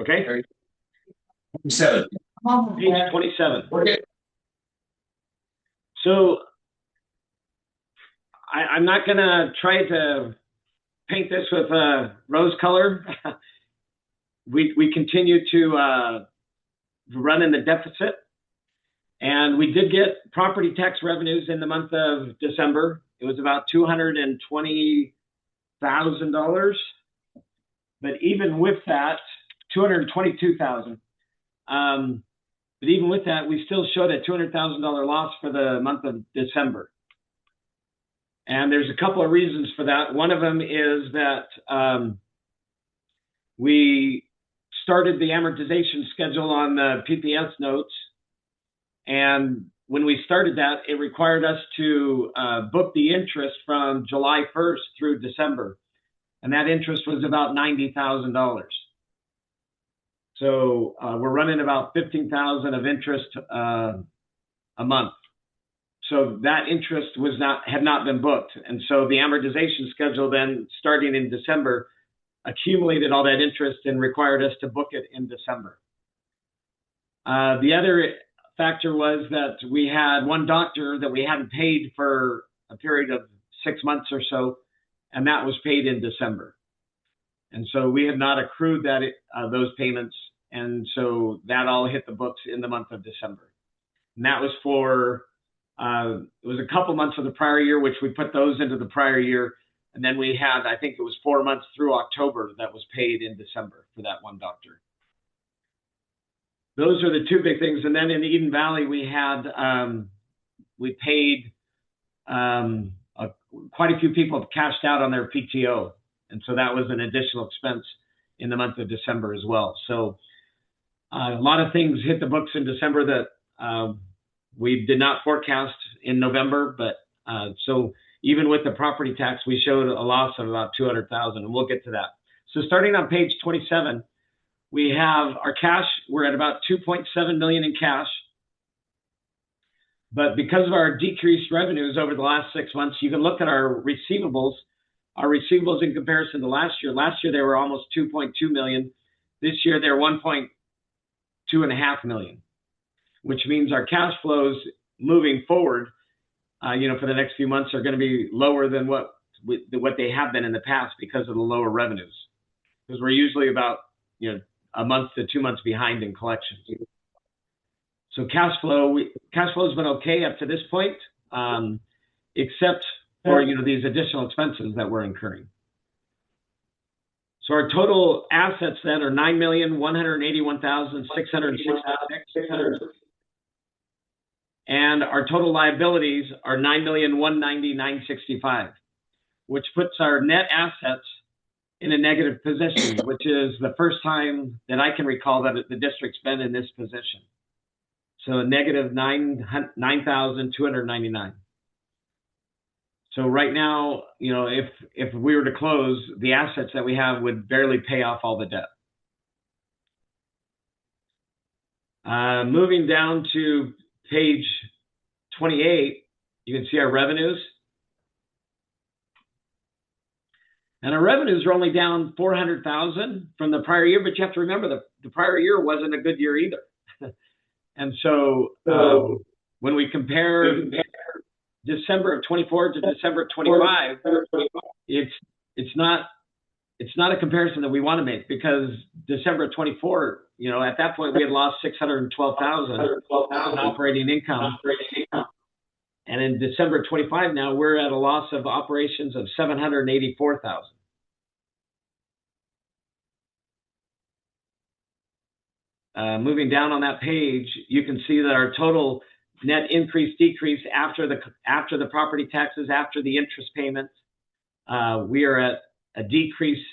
Okay? 7. Page 27. Okay. So I'm not going to try to paint this with rose color. We continue to run in the deficit. And we did get property tax revenues in the month of December. It was about $220,000. But even with that, $222,000. But even with that, we still showed a $200,000 loss for the month of December. And there's a couple of reasons for that. One of them is that we started the amortization schedule on the PPS notes. And when we started that, it required us to book the interest from July 1st through December. And that interest was about $90,000. So we're running about $15,000 of interest a month. So that interest had not been booked. And so the amortization schedule then starting in December accumulated all that interest and required us to book it in December. The other factor was that we had one doctor that we hadn't paid for a period of 6 months or so, and that was paid in December. And so we had not accrued those payments, and so that all hit the books in the month of December. And that was for, it was a couple months of the prior year, which we put those into the prior year. And then we had, I think it was 4 months through October that was paid in December for that one doctor. Those are the two big things. And then in Eden Valley, we had, we paid, quite a few people cashed out on their PTO. And so that was an additional expense in the month of December as well. So a lot of things hit the books in December that we did not forecast in November. But so even with the property tax, we showed a loss of about $200,000, and we'll get to that. So starting on page 27, we have our cash. We're at about $2.7 million in cash. But because of our decreased revenues over the last 6 months, you can look at our receivables. Our receivables in comparison to last year they were almost 2.2 million. This year they're 1.25 million, which means our cash flows moving forward, for the next few months are going to be lower than what they have been in the past because of the lower revenues. Because we're usually about, a month to 2 months behind in collections. So cash flow has been okay up to this point, except for these additional expenses that we're incurring. So our total assets then are $9,181,666, and our total liabilities are $9,190,965, which puts our net assets in a negative position, which is the first time that I can recall that the district's been in this position. So a negative 9,299. So right now, if we were to close, the assets that we have would barely pay off all the debt. Moving down to page 28, you can see our revenues. And our revenues are only down $400,000 from the prior year, but you have to remember the prior year wasn't a good year either. And so when we compare December of 24 to December of 25, it's not a comparison that we want to make, because December of 24, at that point we had lost $612,000 in operating income. And in December of 25 now we're at a loss of operations of $784,000. Moving down on that page, you can see that our total net decrease after the property taxes, after the interest payments, we are at a decrease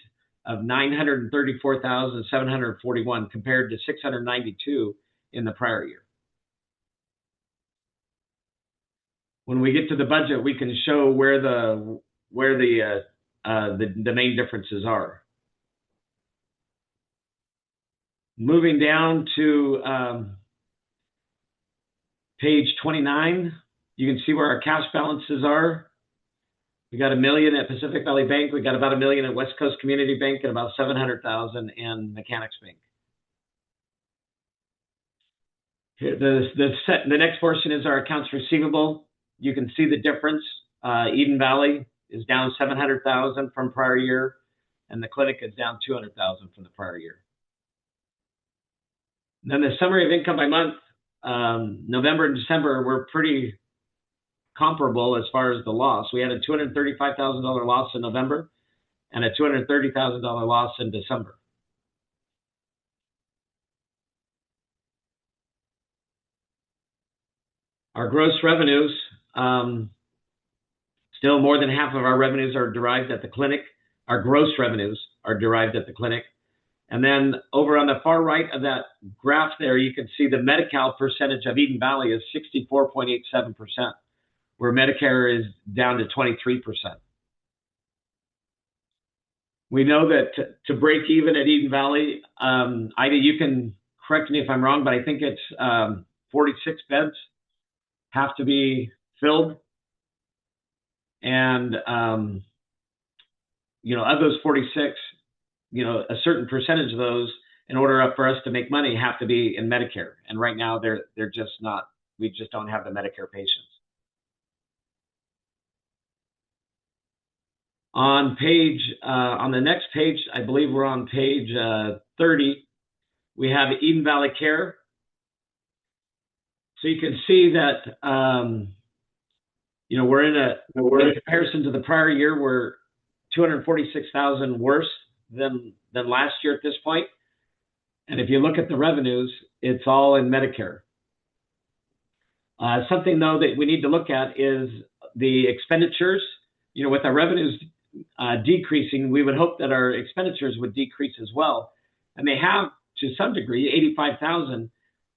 of $934,741 compared to $692 in the prior year. When we get to the budget, we can show where the main differences are. Moving down to page 29, you can see where our cash balances are. We got $1 million at Pacific Valley Bank. We got about $1 million at West Coast Community Bank, and about $700,000 in Mechanics Bank. Here, the next portion is our accounts receivable. You can see the difference. Eden Valley is down $700,000 from prior year, and the clinic is down $200,000 from the prior year. Then the summary of income by month, November and December were pretty comparable as far as the loss. We had a $235,000 loss in November and a $230,000 loss in December. Our gross revenues, still more than half of our revenues are derived at the clinic. Our gross revenues are derived at the clinic. And then over on the far right of that graph there, you can see the Medi-Cal percentage of Eden Valley is 64.87%, where Medicare is down to 23%. We know that to break even at Eden Valley, Ida, you can correct me if I'm wrong, but I think it's 46 beds have to be filled. And, of those 46, a certain percentage of those, in order for us to make money, have to be in Medicare. And right now they're just not, we just don't have the Medicare patients. On the next page, I believe we're on page 30, we have Eden Valley Care. So you can see that, we're in comparison to the prior year, we're $246,000 worse than last year at this point. And if you look at the revenues, it's all in Medicare. Something though that we need to look at is the expenditures. With our revenues decreasing, we would hope that our expenditures would decrease as well. And they have to some degree, $85,000,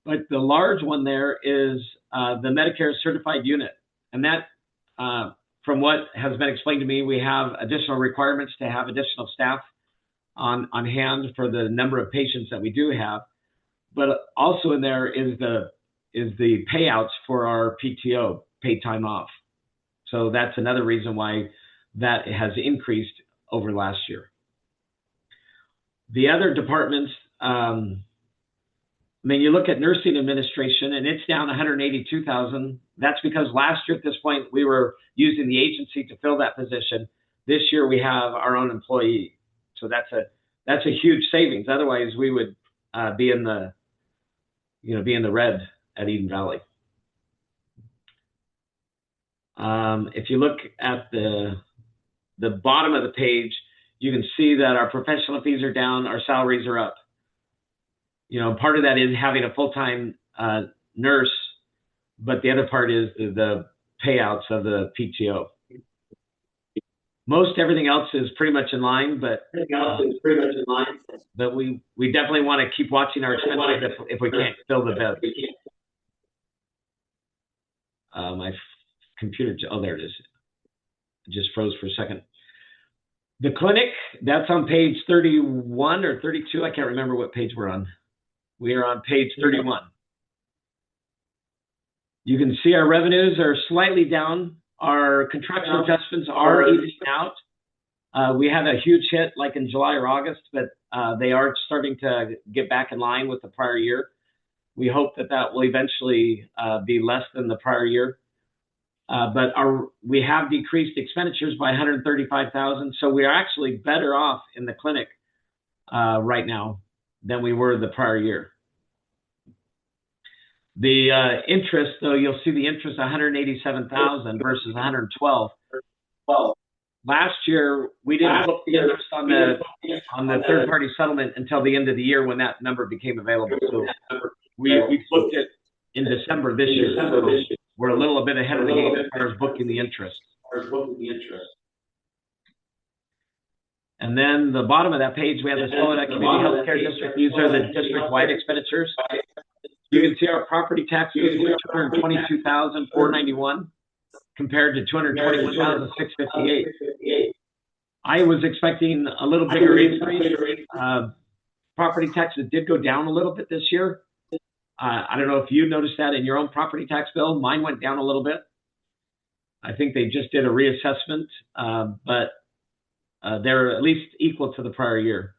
but the large one there is the Medicare certified unit. And that, from what has been explained to me, we have additional requirements to have additional staff on hand for the number of patients that we do have. But also in there is the payouts for our PTO, paid time off. So that's another reason why that has increased over last year. The other departments, you look at nursing administration and it's down $182,000. That's because last year at this point, we were using the agency to fill that position. This year we have our own employee. So that's a huge savings. Otherwise we would be in the red at Eden Valley. If you look at the bottom of the page, you can see that our professional fees are down, our salaries are up. You know, part of that is having a full-time nurse, but the other part is the payouts of the PTO. Most everything else is pretty much in line, but we definitely want to keep watching our expenses if we can't fill the bed. My computer, oh, there it is. It just froze for a second. The clinic, that's on page 31 or 32. I can't remember what page we're on. We are on page 31. You can see our revenues are slightly down. Our contractual adjustments are evening out. We had a huge hit like in July or August, but they are starting to get back in line with the prior year. We hope that that will eventually be less than the prior year. But we have decreased expenditures by $135,000, so we are actually better off in the clinic right now than we were the prior year. The interest, though, you'll see the interest $187,000 versus $112,000. Last year we didn't book the interest on the third-party settlement until the end of the year when that number became available. So we booked it in December this year. So we're a little bit ahead of the game as far as booking the interest. And then the bottom of that page, we have the Soledad Community Healthcare District. These are the district-wide expenditures. You can see our property taxes were $222,491 compared to $221,658. I was expecting a little bigger increase. Property taxes did go down a little bit this year. I don't know if you noticed that in your own property tax bill. Mine went down a little bit. I think they just did a reassessment, but they're at least equal to the prior year.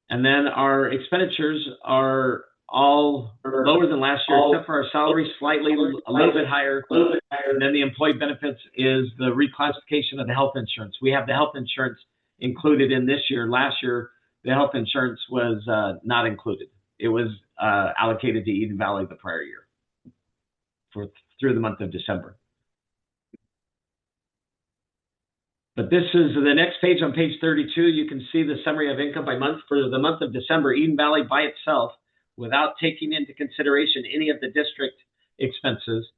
And then our expenditures are all lower than last year, except for our salaries slightly a little bit higher. And then the employee benefits is the reclassification of the health insurance. We have the health insurance included in this year. Last year, the health insurance was not included. It was allocated to Eden Valley the prior year through the month of December. But this is the next page on page 32. You can see the summary of income by month. For the month of December, Eden Valley by itself, without taking into consideration any of the district expenses,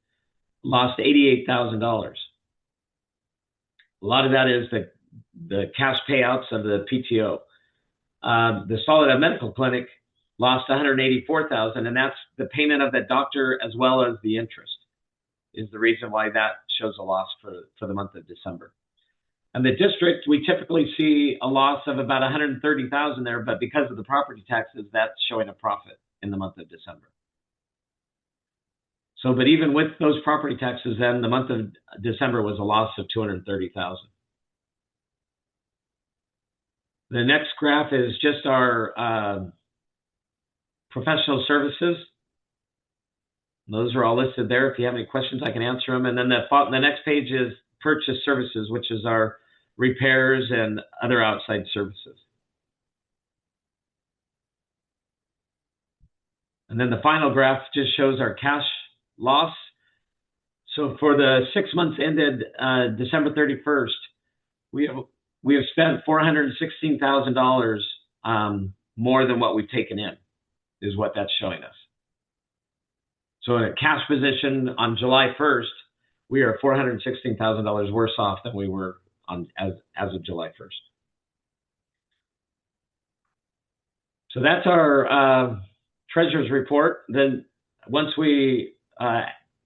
lost $88,000. A lot of that is the cash payouts of the PTO. The Soledad Medical Clinic lost $184,000, and that's the payment of that doctor as well as the interest is the reason why that shows a loss for the month of December. And the district, we typically see a loss of about $130,000 there, but because of the property taxes, that's showing a profit in the month of December. So, but even with those property taxes, then the month of December was a loss of $230,000. The next graph is just our professional services. Those are all listed there. If you have any questions, I can answer them. And then the next page is purchase services, which is our repairs and other outside services. And then the final graph just shows our cash loss. So for the 6 months ended December 31st, we have spent $416,000 more than what we've taken in, is what that's showing us. So in a cash position on July 1st, we are $416,000 worse off than we were as of July 1st. So that's our treasurer's report. Then once we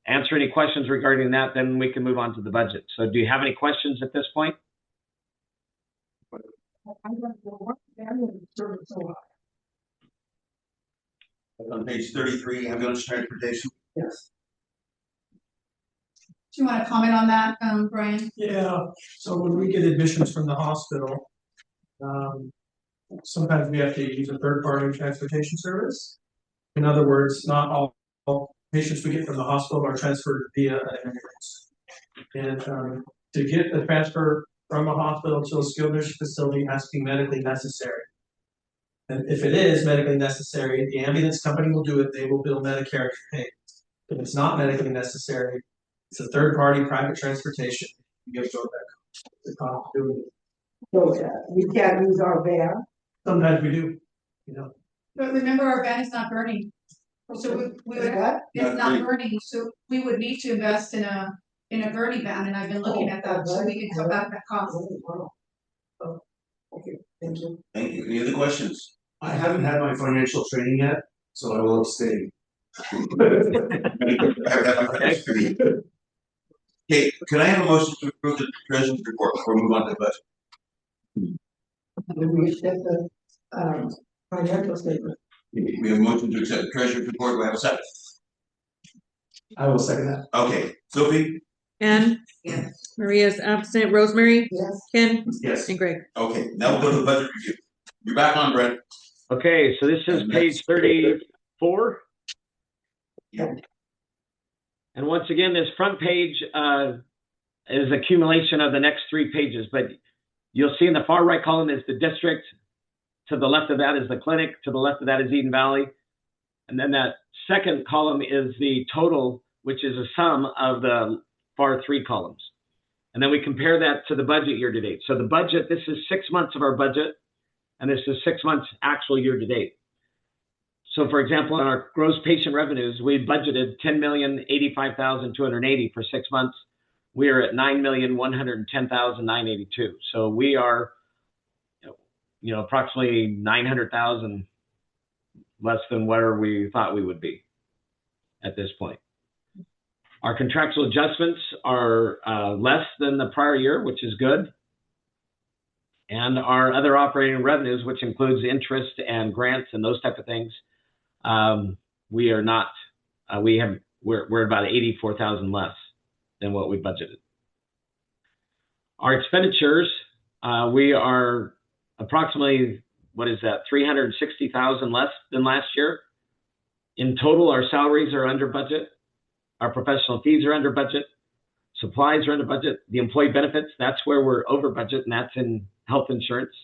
answer any questions regarding that, then we can move on to the budget. So do you have any questions at this point? On page 33, ambulance transportation. Yes. Do you want to comment on that, Brian? Yeah, so when we get admissions from the hospital, sometimes we have to use a third-party transportation service. In other words, not all patients we get from the hospital are transferred via an ambulance. And to get the transfer from a hospital to a skilled nursing facility has to be medically necessary. And if it is medically necessary, the ambulance company will do it, they will bill Medicare to pay. If it's not medically necessary, it's a third party private transportation, you give it back. The cost of doing it. So, we can't use our van. Sometimes we do, you know. But remember, our van is not burning. So we would, What? it's not burning, so we would need to invest in a burning van, and I've been looking at that, so we can cut back that cost. Oh, okay, thank you. Thank you. Any other questions? I haven't had my financial training yet, so I will abstain. Okay, can I have a motion to approve the treasurer's report before we move on to the budget? We accept the, financial statement. We have a motion to accept the treasurer's report. Do I have a second? I will second that. Okay, Sophie? Anne, Yes. Maria's absent, Rosemary, Yes. Ken, Yes. and Greg. Okay, now we'll go to the budget review. You're back on, Brent. Okay, so this is page 34. Yeah. And once again, this front page is accumulation of the next 3 pages, but you'll see in the far right column is the district. To the left of that is the clinic. To the left of that is Eden Valley. And then that second column is the total, which is a sum of the far 3 columns. And then we compare that to the budget year to date. So the budget, this is 6 months of our budget, and this is 6 months actual year to date. So for example, in our gross patient revenues, we budgeted $10,085,280 for 6 months. We are at $9,110,982. So we are, approximately 900,000 less than where we thought we would be at this point. Our contractual adjustments are less than the prior year, which is good. And our other operating revenues, which includes interest and grants and those type of things, we are not. We're about 84,000 less than what we budgeted. Our expenditures, we are approximately, 360,000 less than last year. In total, our salaries are under budget. Our professional fees are under budget. Supplies are under budget. The employee benefits, that's where we're over budget, and that's in health insurance.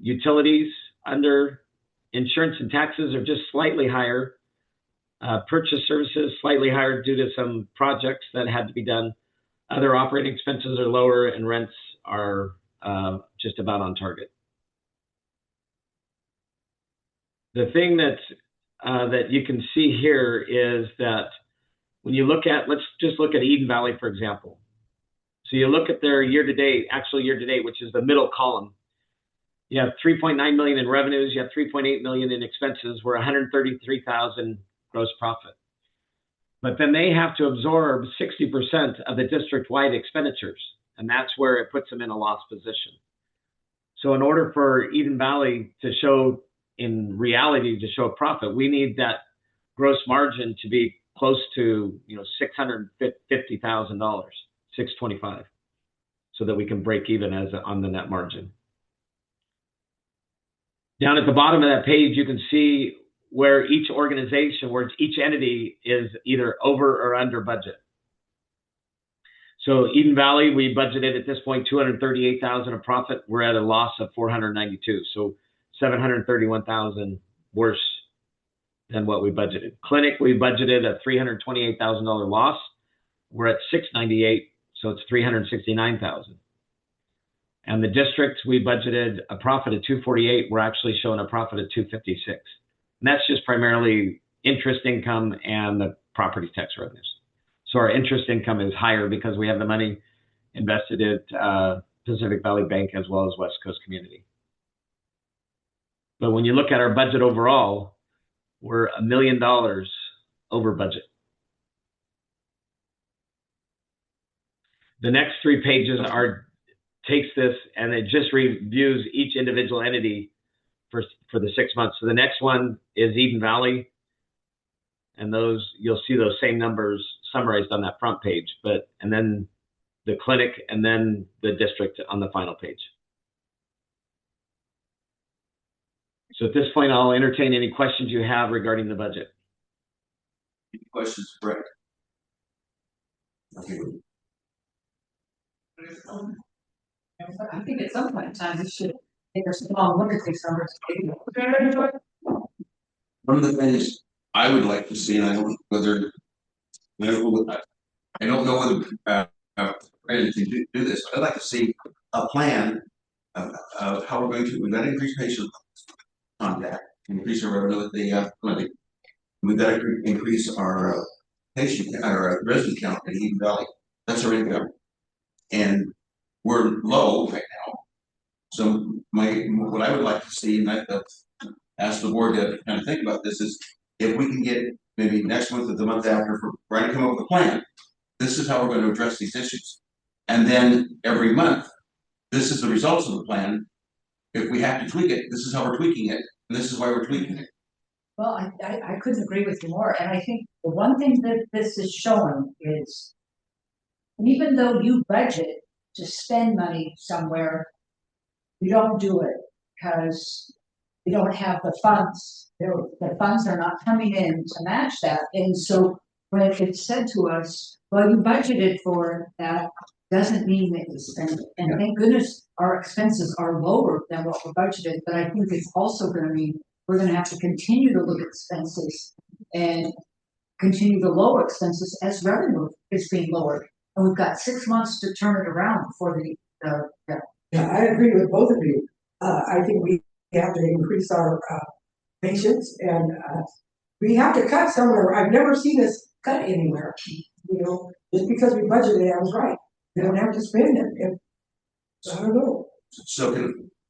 Utilities under. Insurance and taxes are just slightly higher. Purchase services slightly higher due to some projects that had to be done. Other operating expenses are lower, and rents are just about on target. The thing that you can see here is that when you look at, let's just look at Eden Valley, for example. So you look at their year-to-date, actual year-to-date, which is the middle column. You have 3.9 million in revenues. You have 3.8 million in expenses. We're 133,000 gross profit. But then they have to absorb 60% of the district-wide expenditures, and that's where it puts them in a loss position. So in order for Eden Valley to show, in reality, to show a profit, we need that gross margin to be close to $650,000, $625,000, so that we can break even on the net margin. Down at the bottom of that page, you can see where each organization, where each entity is either over or under budget. So Eden Valley, we budgeted at this point $238,000 of profit. We're at a loss of $492,000, so $731,000 worse than what we budgeted. Clinic, we budgeted a $328,000 loss. We're at $698,000, so it's $369,000. And the district, we budgeted a profit of $248,000. We're actually showing a profit of $256,000. And that's just primarily interest income and the property tax revenues. So our interest income is higher because we have the money invested at Pacific Valley Bank as well as West Coast Community. But when you look at our budget overall, we're $1 million over budget. The next 3 pages takes this and it just reviews each individual entity for the 6 months. So the next one is Eden Valley, and you'll see those same numbers summarized on that front page, and then the clinic, and then the district on the final page. So at this point, I'll entertain any questions you have regarding the budget. Any questions, Brett? Okay. I think at some point in time, we should take a small look at these numbers. One of the things I would like to see, and I don't know whether, I don't know whether, ready to do this, but I'd like to see a plan of how we're going to, we've got to increase patient contact, increase our revenue at the clinic. We've got to increase our our resident count in Eden Valley. That's our income. And we're low right now. So what I would like to see, and I've asked the board to kind of think about this, is if we can get maybe next month or the month after, for Brian to come up with a plan. This is how we're going to address these issues. And then every month, this is the results of the plan. If we have to tweak it, this is how we're tweaking it, and this is why we're tweaking it. Well, I couldn't agree with you more, and I think the one thing that this is showing is even though you budget to spend money somewhere, you don't do it because you don't have the funds. The funds are not coming in to match that, and so when it's said to us, well, you budgeted for that, doesn't mean that you spend it. And thank goodness our expenses are lower than what we're budgeted, but I think it's also going to mean we're going to have to continue to look at expenses and continue to lower expenses as revenue is being lowered. And we've got 6 months to turn it around before Yeah, I agree with both of you. I think we have to increase our patients, and we have to cut somewhere. I've never seen us cut anywhere. You know, just because we budgeted, I was right. We don't have to spend it. I don't know. So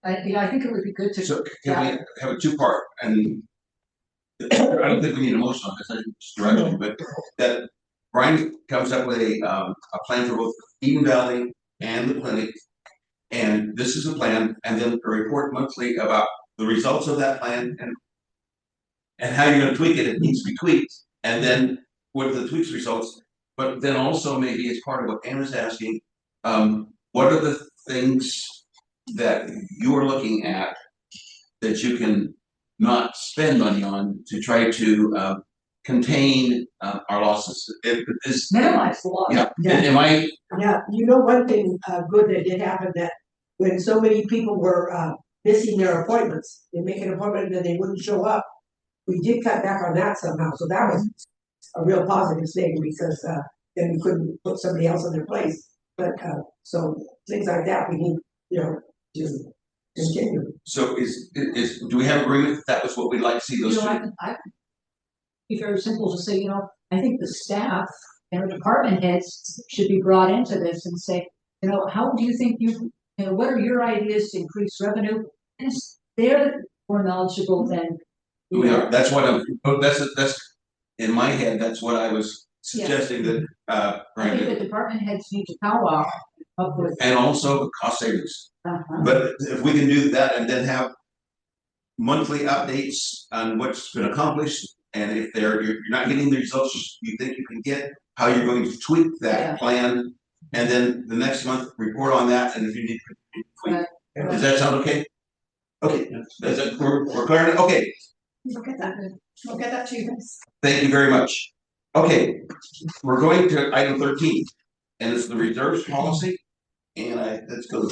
I think it would be good to. So can we have a two-part? And I don't think we need a motion on this. I think it's direction, but that Brian comes up with a plan for both Eden Valley and the clinic, and this is a plan, and then a report monthly about the results of that plan and how you're going to tweak it. It needs to be tweaked, and then what are the tweaks results? But then also maybe as part of what Anna's asking, what are the things that you are looking at that you can not spend money on to try to contain our losses? Minimize the loss. Yeah. Am I? Yeah, you know, one thing good that did happen, that when so many people were missing their appointments, they make an appointment and then they wouldn't show up. We did cut back on that somehow, so that was a real positive thing, because then we couldn't put somebody else in their place. But so things like that we need, you know, to continue. So do we have agreement that was what we'd like to see those? I be very simple to say, you know, I think the staff and the department heads should be brought into this and say, you know, how do you think you know, what are your ideas to increase revenue? And they're more knowledgeable than We are. That's what I'm. That's in my head. That's what I was suggesting that. I think the department heads need to powwow up with. And also cost savings. But if we can do that and then have monthly updates on what's been accomplished, and if you're not getting the results you think you can get, how you're going to tweak that plan, and then the next month report on that, and if you need to tweak. Does that sound okay? Okay, we're clear. Okay. Look at that. We'll get that to you guys. Thank you very much. Okay, we're going to item 13, and it's the reserves policy. And let's go.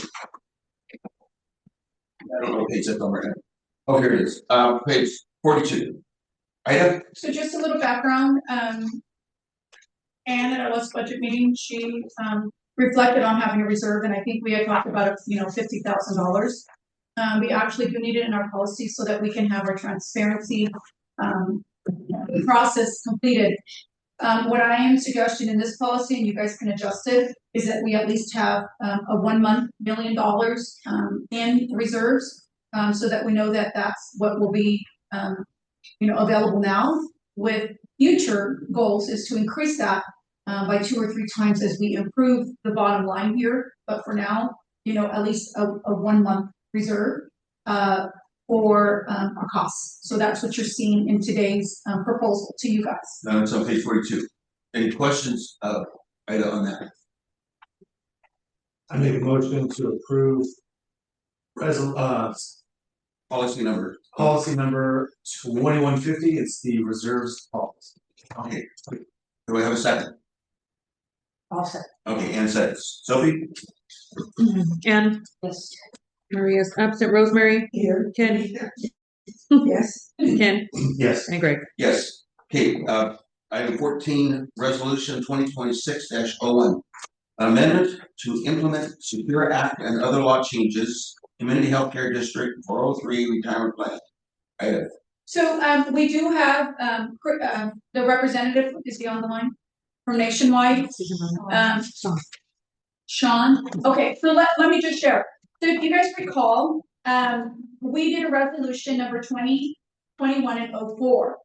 I don't know what page that's on right now. Oh, here it is. Page 42. Ida? So just a little background. Anne at our last budget meeting, she reflected on having a reserve, and I think we had talked about $50,000. We actually do need it in our policy so that we can have our transparency process completed. What I am suggesting in this policy, and you guys can adjust it, is that we at least have a 1 month $1 million in reserves, so that we know that that's what will be available now. With future goals is to increase that by 2 or 3 times as we improve the bottom line here. But for now, at least a 1 month reserve for our costs. So that's what you're seeing in today's proposal to you guys. Now it's on page 42. Any questions, Ida, on that? I make a motion to approve Policy number 2150. It's the reserves policy. Okay. Do we have a second? I'll say. Okay, Ann says. Sophie? Ann, Yes. Maria's absent. Rosemary, Here. Ken, Yes. Ken, Yes. and Greg. Yes. Okay, item 14, resolution 2026-01. Amendment to implement Secure Act and other law changes, Community Healthcare District 403 retirement plan. Item. So, we do have, the representative, is he on the line? From Nationwide? Sean? Okay, so let me just share. So if you guys recall, we did a resolution number 2021 and 04.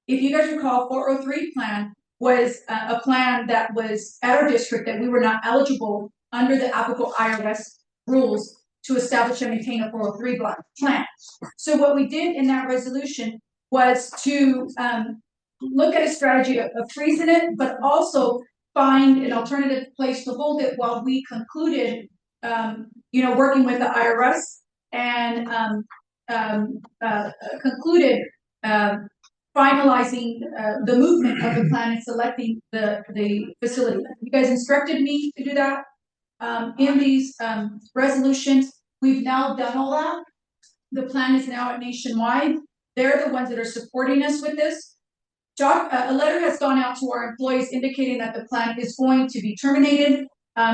If you guys recall, 403 plan was a plan that was at our district that we were not eligible under the applicable IRS rules to establish and maintain a 403 plan. So what we did in that resolution was to look at a strategy of freezing it, but also find an alternative place to hold it while we concluded, working with the IRS and concluded finalizing the movement of the plan and selecting the facility. You guys instructed me to do that in these resolutions. We've now done all that. The plan is now at Nationwide. They're the ones that are supporting us with this. A letter has gone out to our employees indicating that the plan is going to be terminated.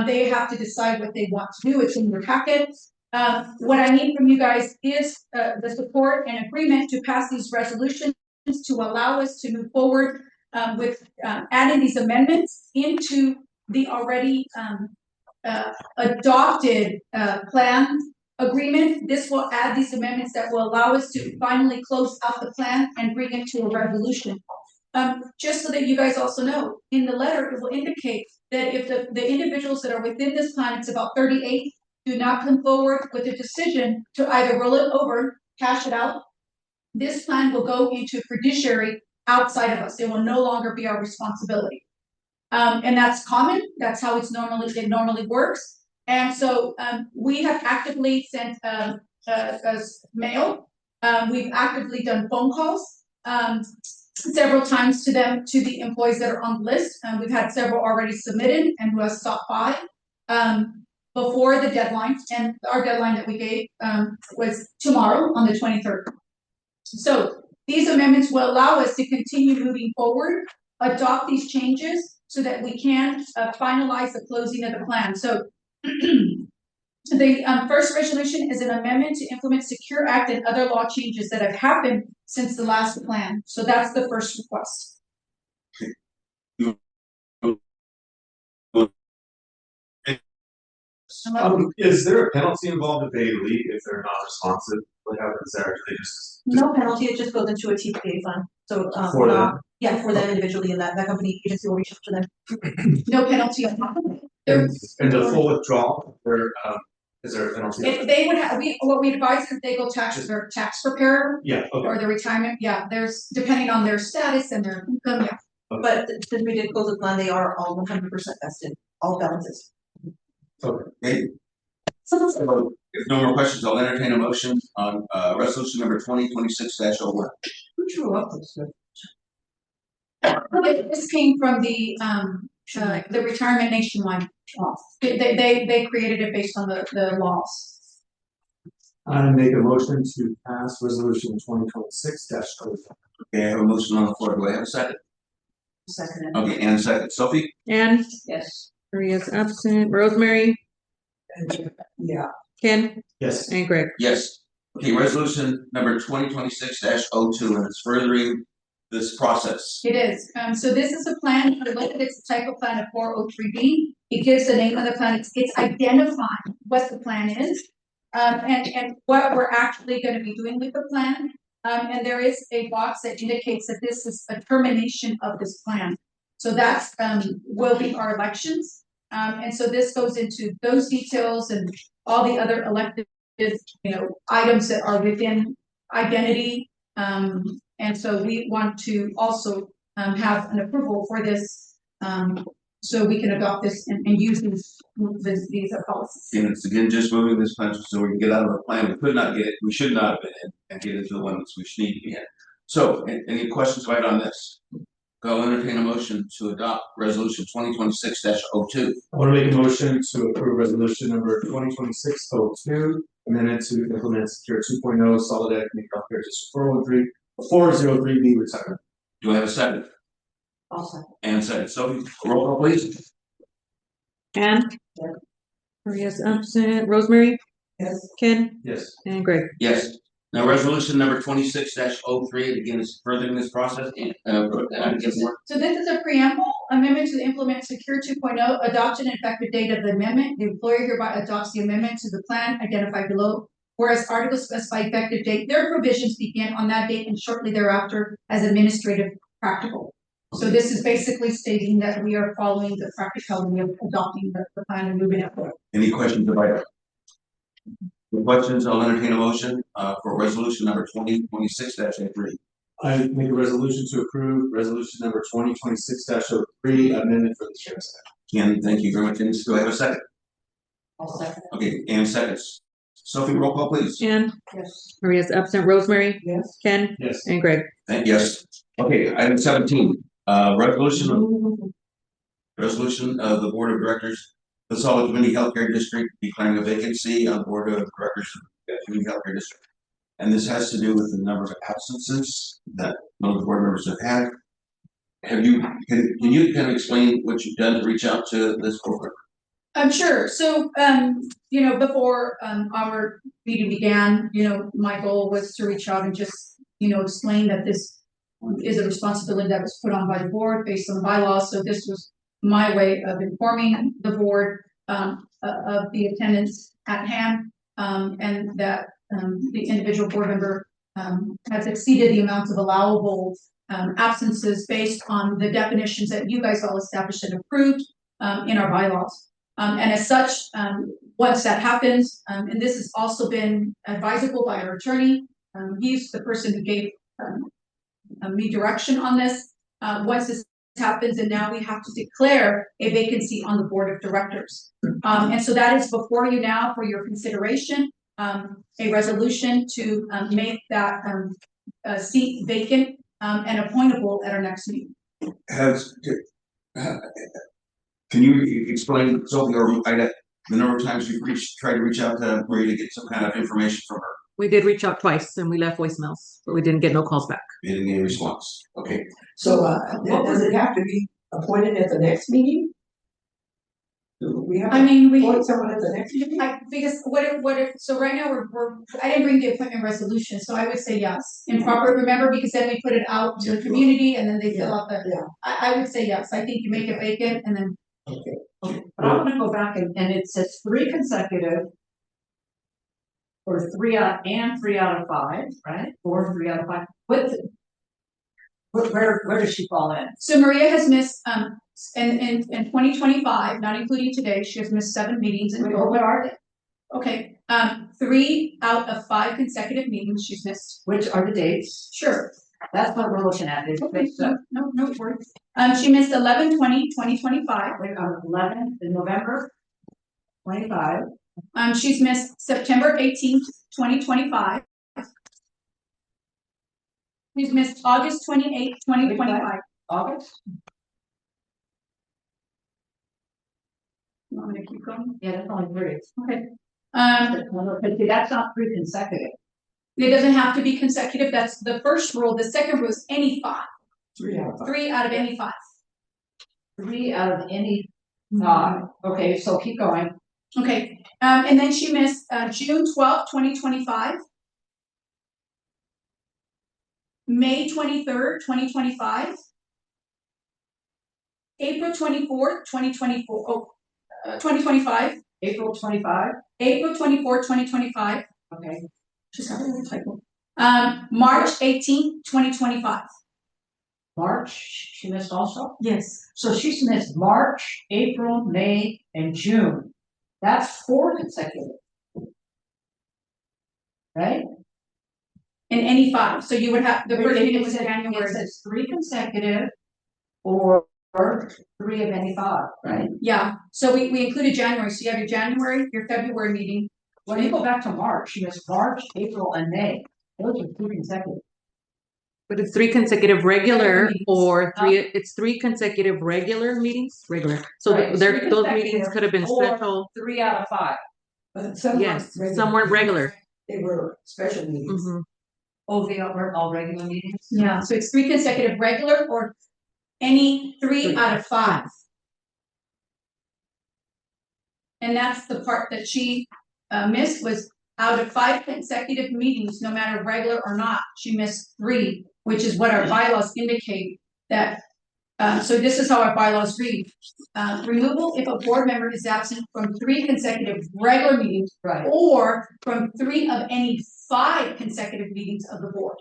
They have to decide what they want to do. It's in your packet. What I need from you guys is the support and agreement to pass these resolutions to allow us to move forward with adding these amendments into the already adopted plan agreement. This will add these amendments that will allow us to finally close out the plan and bring it to a resolution. Just so that you guys also know, in the letter, it will indicate that if the individuals that are within this plan, it's about 38, do not come forward with a decision to either roll it over, cash it out, this plan will go into fiduciary outside of us. It will no longer be our responsibility. And that's common. That's how it normally works. And so we have actively sent mail. We've actively done phone calls several times to the employees that are on the list. We've had several already submitted and who have stopped by before the deadline. And our deadline that we gave was tomorrow on the 23rd. So these amendments will allow us to continue moving forward, adopt these changes so that we can finalize the closing of the plan. So the first resolution is an amendment to implement Secure Act and other law changes that have happened since the last plan. So that's the first request. Is there a penalty involved if they leave if they're not responsive? What happens there? They just No penalty, it just goes into a TPA fund. So, for them? yeah, for them individually, and that company agency will reach out to them. No penalty. And the full withdrawal, there is there a penalty? If they would have, what we advise is they go their tax preparer Yeah, okay. or the retirement. Yeah, there's depending on their status and their income. Yeah. Okay. But since we did close the plan, they are all 100% vested, all balances. Okay. So if no more questions, I'll entertain a motion on resolution number 2026-01. Who drew up this? This came from the retirement Nationwide. They created it based on the laws. I make a motion to pass resolution 2026-05. Okay, I have a motion on the floor. Do I have a second? Second. Okay, and a second. Sophie? Ann, Yes. Maria's absent. Rosemary, Yeah. Ken, Yes. and Greg. Yes. Okay, resolution number 2026-02, and it's furthering this process. It is. So this is a plan. It's a type of plan of 403B. It gives the name of the plan. It's identifying what the plan is, and what we're actually going to be doing with the plan. And there is a box that indicates that this is a termination of this plan. So that's will be our elections. And so this goes into those details and all the other elective, items that are within identity. And so we want to also have an approval for this, so we can adopt this and use these policies. And it's again just moving this plan so we can get out of the plan we could not get, we should not have been in, and get into the ones we should need to be in. So, any questions right on this? I'll entertain a motion to adopt resolution 2026-02. I want to make a motion to approve resolution number 2026-02 amendment to implement Secure 2.0 Soledad Community Healthcare District 403B retirement. Do I have a second? I'll second. And second, Sophie, roll call please. Anne? Yeah. Maria's absent. Rosemary? Yes. Ken? Yes. And Greg? Yes. Now, resolution number 26-03, and again, is furthering this process and, So this is a preamble amendment to implement Secure 2.0, adoption and effective date of the amendment. The employer hereby adopts the amendment to the plan identified below. Whereas articles specify effective date, their provisions begin on that date and shortly thereafter as administrative practical. So this is basically stating that we are following the practicality of adopting the plan and moving it forward. any questions about it? The questions, I'll entertain a motion, for resolution number 2026-03. I make a resolution to approve resolution number 2026-03, amendment for the CARES Act. Ken, thank you very much. And do I have a second? I'll second. Okay, and seconds. Sophie, roll call please. Anne? Yes. Maria's absent. Rosemary? Yes. Ken? Yes. And Greg? Yes. Okay, item 17, resolution of the Board of Directors, the Solid Community Healthcare District declaring a vacancy on the Board of Directors of the Community Healthcare District. And this has to do with the number of absences that one of the board members have had. Can you kind of explain what you've done to reach out to this board? Sure. So, before our meeting began, my goal was to reach out and just, explain that this is a responsibility that was put on by the board based on the bylaws. So this was my way of informing the board of the attendance at hand, and that the individual board member has exceeded the amount of allowable absences based on the definitions that you guys all established and approved in our bylaws. And as such, once that happens, and this has also been advisable by our attorney, he's the person who gave me direction on this. Once this happens, and now we have to declare a vacancy on the board of directors. And so that is before you now for your consideration, a resolution to make that seat vacant and appointable at our next meeting. Can you explain, Sophie, or Ida, the number of times you've tried to reach out to Maria to get some kind of information from her? We did reach out twice and we left voicemails, but we didn't get no calls back. You didn't get a response. Okay. So, does it have to be appointed at the next meeting? Do we have to appoint someone at the next meeting? Because what if, so right now I didn't bring the appointment resolution, so I would say yes. Improper, remember, because then we put it out to the community and then they fill out the, I would say yes. I think you make it vacant and then. Okay. But I'm gonna go back and it says 3 consecutive. Or 3 out of 5, right? 4, 3 out of 5. Where does she fall in? So Maria has missed, in 2025, not including today, she has missed 7 meetings in total. What are they? Okay, 3 out of 5 consecutive meetings she's missed. Which are the dates? Sure. That's what we're looking at. No worries. She missed 11/20/2025. 11 in November 25. She's missed September 18th, 2025. She's missed August 28th, 2025. August? You want me to keep going? Yeah, that's only 3. Okay. But see, that's not 3 consecutive. It doesn't have to be consecutive. That's the first rule. The second rule is any 5. 3 out of 5. 3 out of any 5. 3 out of any 5. Okay, so keep going. Okay. And then she missed June 12th, 2025. May 23rd, 2025. April 24th, 2024. 2025. April 25. April 24th, 2025. Okay. Just have a little typo. March 18th, 2025. March, she missed also? Yes. So she's missed March, April, May, and June. That's 4 consecutive. Right? In any 5. So you would have, the first meeting was in It January. says 3 consecutive or 3 of any 5, right? Yeah. So we included January. So you have your January, your February meeting. When you go back to March, she missed March, April, and May. Those are 3 consecutive. But it's 3 consecutive regular Meetings. or 3, it's 3 consecutive regular meetings, regular. So Right, there, three those consecutive meetings could have been or special. 3 out of 5. But some. Yes, some weren't regular. They were special meetings. Mhm. Oh, they are all regular meetings? Yeah, so it's 3 consecutive regular or any 3 out of 5. And that's the part that she missed was out of 5 consecutive meetings, no matter regular or not, she missed 3, which is what our bylaws indicate that. So this is how our bylaws read. Removal if a board member is absent from 3 consecutive regular meetings Right. or from 3 of any 5 consecutive meetings of the board.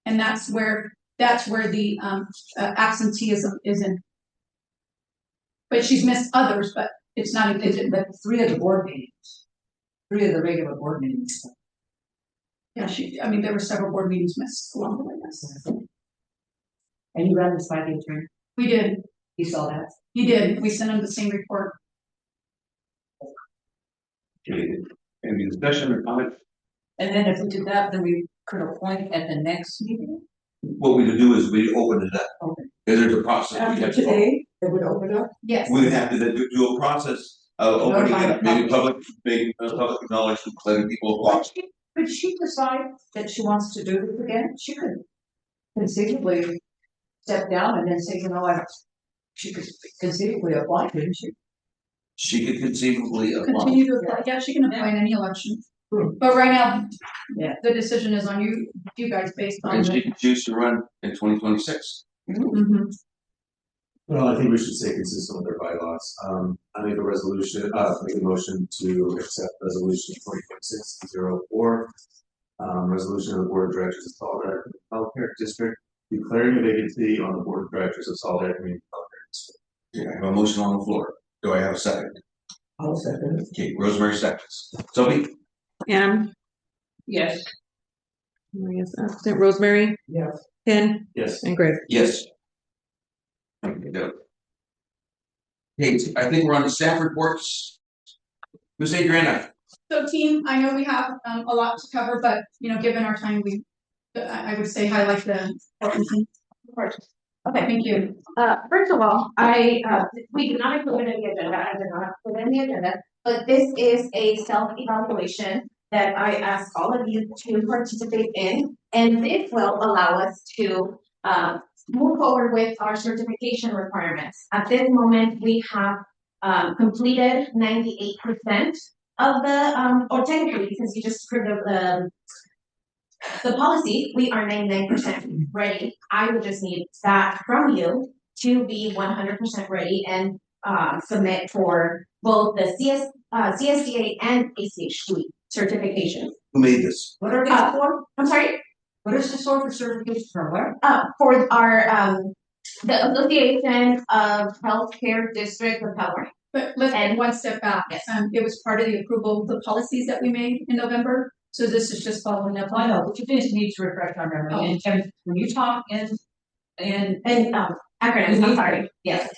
And that's where the absenteeism is in. But she's missed others, but it's not included. But 3 of the board meetings, 3 of the regular board meetings. Yeah, there were several board meetings missed along the way. Yes. And you ran this by the attorney? We did. You saw that? He did. We sent him the same report. Okay, any discussion or comment? And then if we did that, then we could appoint at the next meeting? What we would do is we open it up. Okay. Because there's a process. we After have to follow. today, they would open up. Yes. We would have to then do a process of opening it up, maybe public acknowledgement, letting people watch. Could she decide that she wants to do this again? She could conceivably step down and then say, she could conceivably apply, couldn't she? She could conceivably apply. Continue to apply. Yeah, she can apply in any election. But right now, the decision is on you guys based on. And she can choose to run in 2026. Mhm. Well, I think we should stay consistent with our bylaws. I make a motion to accept resolution 2026-04. Resolution of the Board of Directors of Soledad Healthcare District declaring a vacancy on the Board of Directors of Soledad Community Healthcare District. Okay, I have a motion on the floor. Do I have a second? I'll second it. Okay, Rosemary seconds. Sophie? Anne, Yes. Maria's absent. Rosemary, Yes. Ken, Yes. and Greg. Yes. Okay, good. Okay, I think we're on the staff reports. Ms. Adriana? So team, I know we have a lot to cover, but given our time, I would say highlight the important things. Of course. Okay. Thank you. First of all, we did not include it in the agenda. I did not put it in the agenda, but this is a self-evaluation that I ask all of you to participate in, and this will allow us to move forward with our certification requirements. At this moment, we have completed 98% of the, or technically, since you just approved of the policy, we are 99% ready. I would just need that from you to be 100% ready and submit for both the CSDA and ACH certifications. Who made this? What are these for? I'm sorry? What is this for certification from where? For our the Association of Healthcare Districts of California. But let's take one step back. Yes. It was part of the approval of the policies that we made in November. So this is just following up. I know, but you just need to refresh our memory. And when you talk in acronyms, I'm sorry. Yes.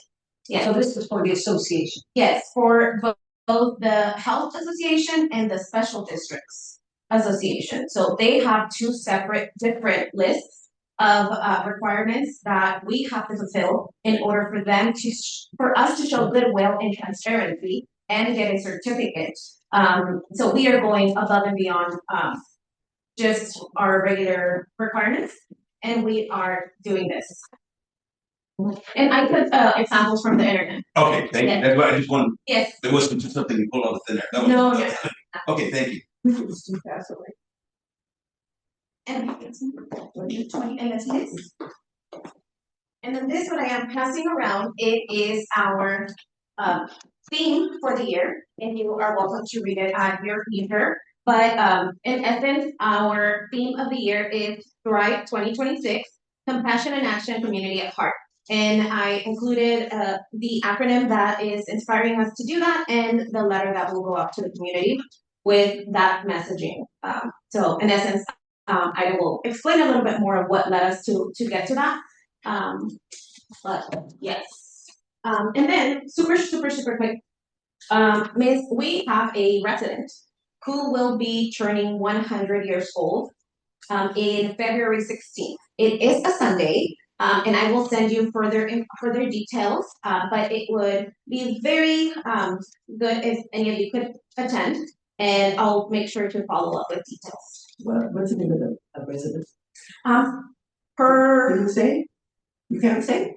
Yes. So this is for the association. Yes, for both the Health Association and the Special Districts Association. So they have 2 separate, different lists of requirements that we have to fulfill in order for them for us to show goodwill and transparency and get a certificate. So we are going above and beyond just our regular requirements, and we are doing this. And I put examples from the internet. Okay, thank you. That's why I just wanted, Yes. there wasn't just something you pulled out of thin air. That No, was- no. Okay, thank you. It's too fast away. And that's this. And then this, what I am passing around, it is our theme for the year, and you are welcome to read it at your leisure. But in essence, our theme of the year is Thrive 2026, Compassion and Action, Community at Heart. And I included the acronym that is inspiring us to do that and the letter that will go out to the community with that messaging. So in essence, I will explain a little bit more of what led us to get to that. But yes. And then super quick. Miss, we have a resident who will be turning 100 years old in February 16th. It is a Sunday. And I will send you further details, but it would be very good if any of you could attend. and I'll make sure to follow up with details. What's the name of the residence? Per. Can you say? You can't say?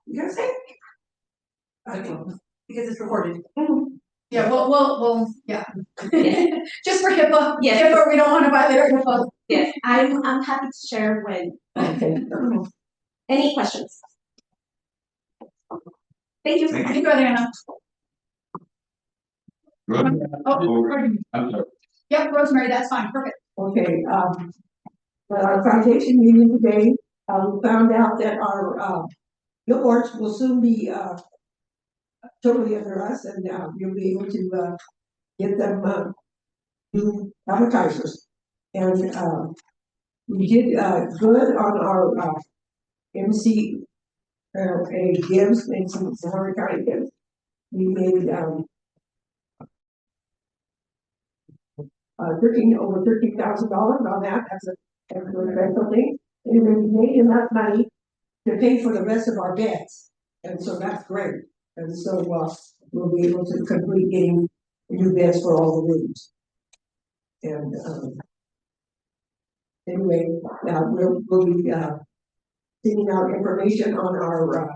You can't say? Okay. Because it's recorded. Mhm. Yeah, yeah. Yeah. Just for HIPAA. Yes. HIPAA, we don't want to violate our HIPAA. Yes, I'm happy to share when. Okay. Any questions? Thank you. Thank You go, Diana. Good. Oh, pardon me. I'm sorry. Yep, Rosemary, that's fine, perfect. Okay, at our foundation meeting today, we found out that our, billboards will soon be, totally under us, and, you'll be able to, get them, new advertisers. And, we did, good on our, MC, a gives, and some Howard County gives. We made, over $13,000 on that. That's a really special thing. And then we made enough money to pay for the rest of our beds. And so that's great. And so, we'll be able to complete getting new beds for all the rooms. And, anyway, we'll be, sending out information on our,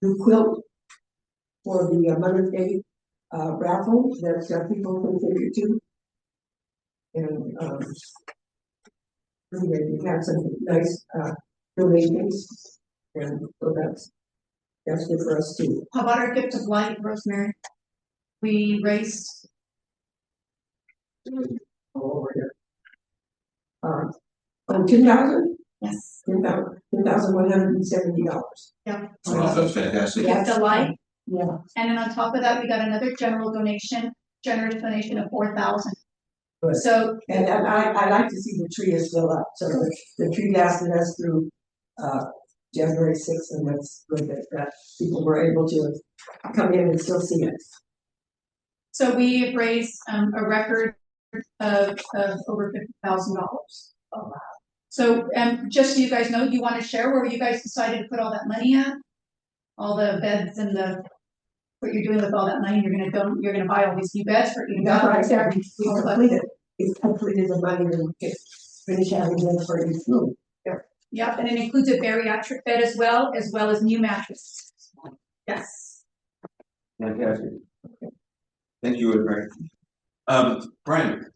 new quilt for the Mother's Day, raffle that, people can contribute to. And, anyway, we had some nice, donations, and so that's good for us too. How about our gift of light, Rosemary? We raised, All over here. 2,000? yes, $2,170. yeah, Oh, that's fantastic. gift of light. Yeah. And then on top of that, we got another generous donation of 4,000. Good. So, And I like to see the tree is still up, so the tree lasted us through, January 6th, and that's good that people were able to come in and still see it. so we have raised, a record of over $50,000. Oh, wow. So, just so you guys know, you want to share where you guys decided to put all that money at? All the beds and what you're doing with all that money, you're gonna buy all these new beds for you. That's what I said, we completed the money and we could finish having them for each room. Yep, and it includes a bariatric bed as well as new mattresses. Yes. Fantastic. Thank you, Rosemary. Brian.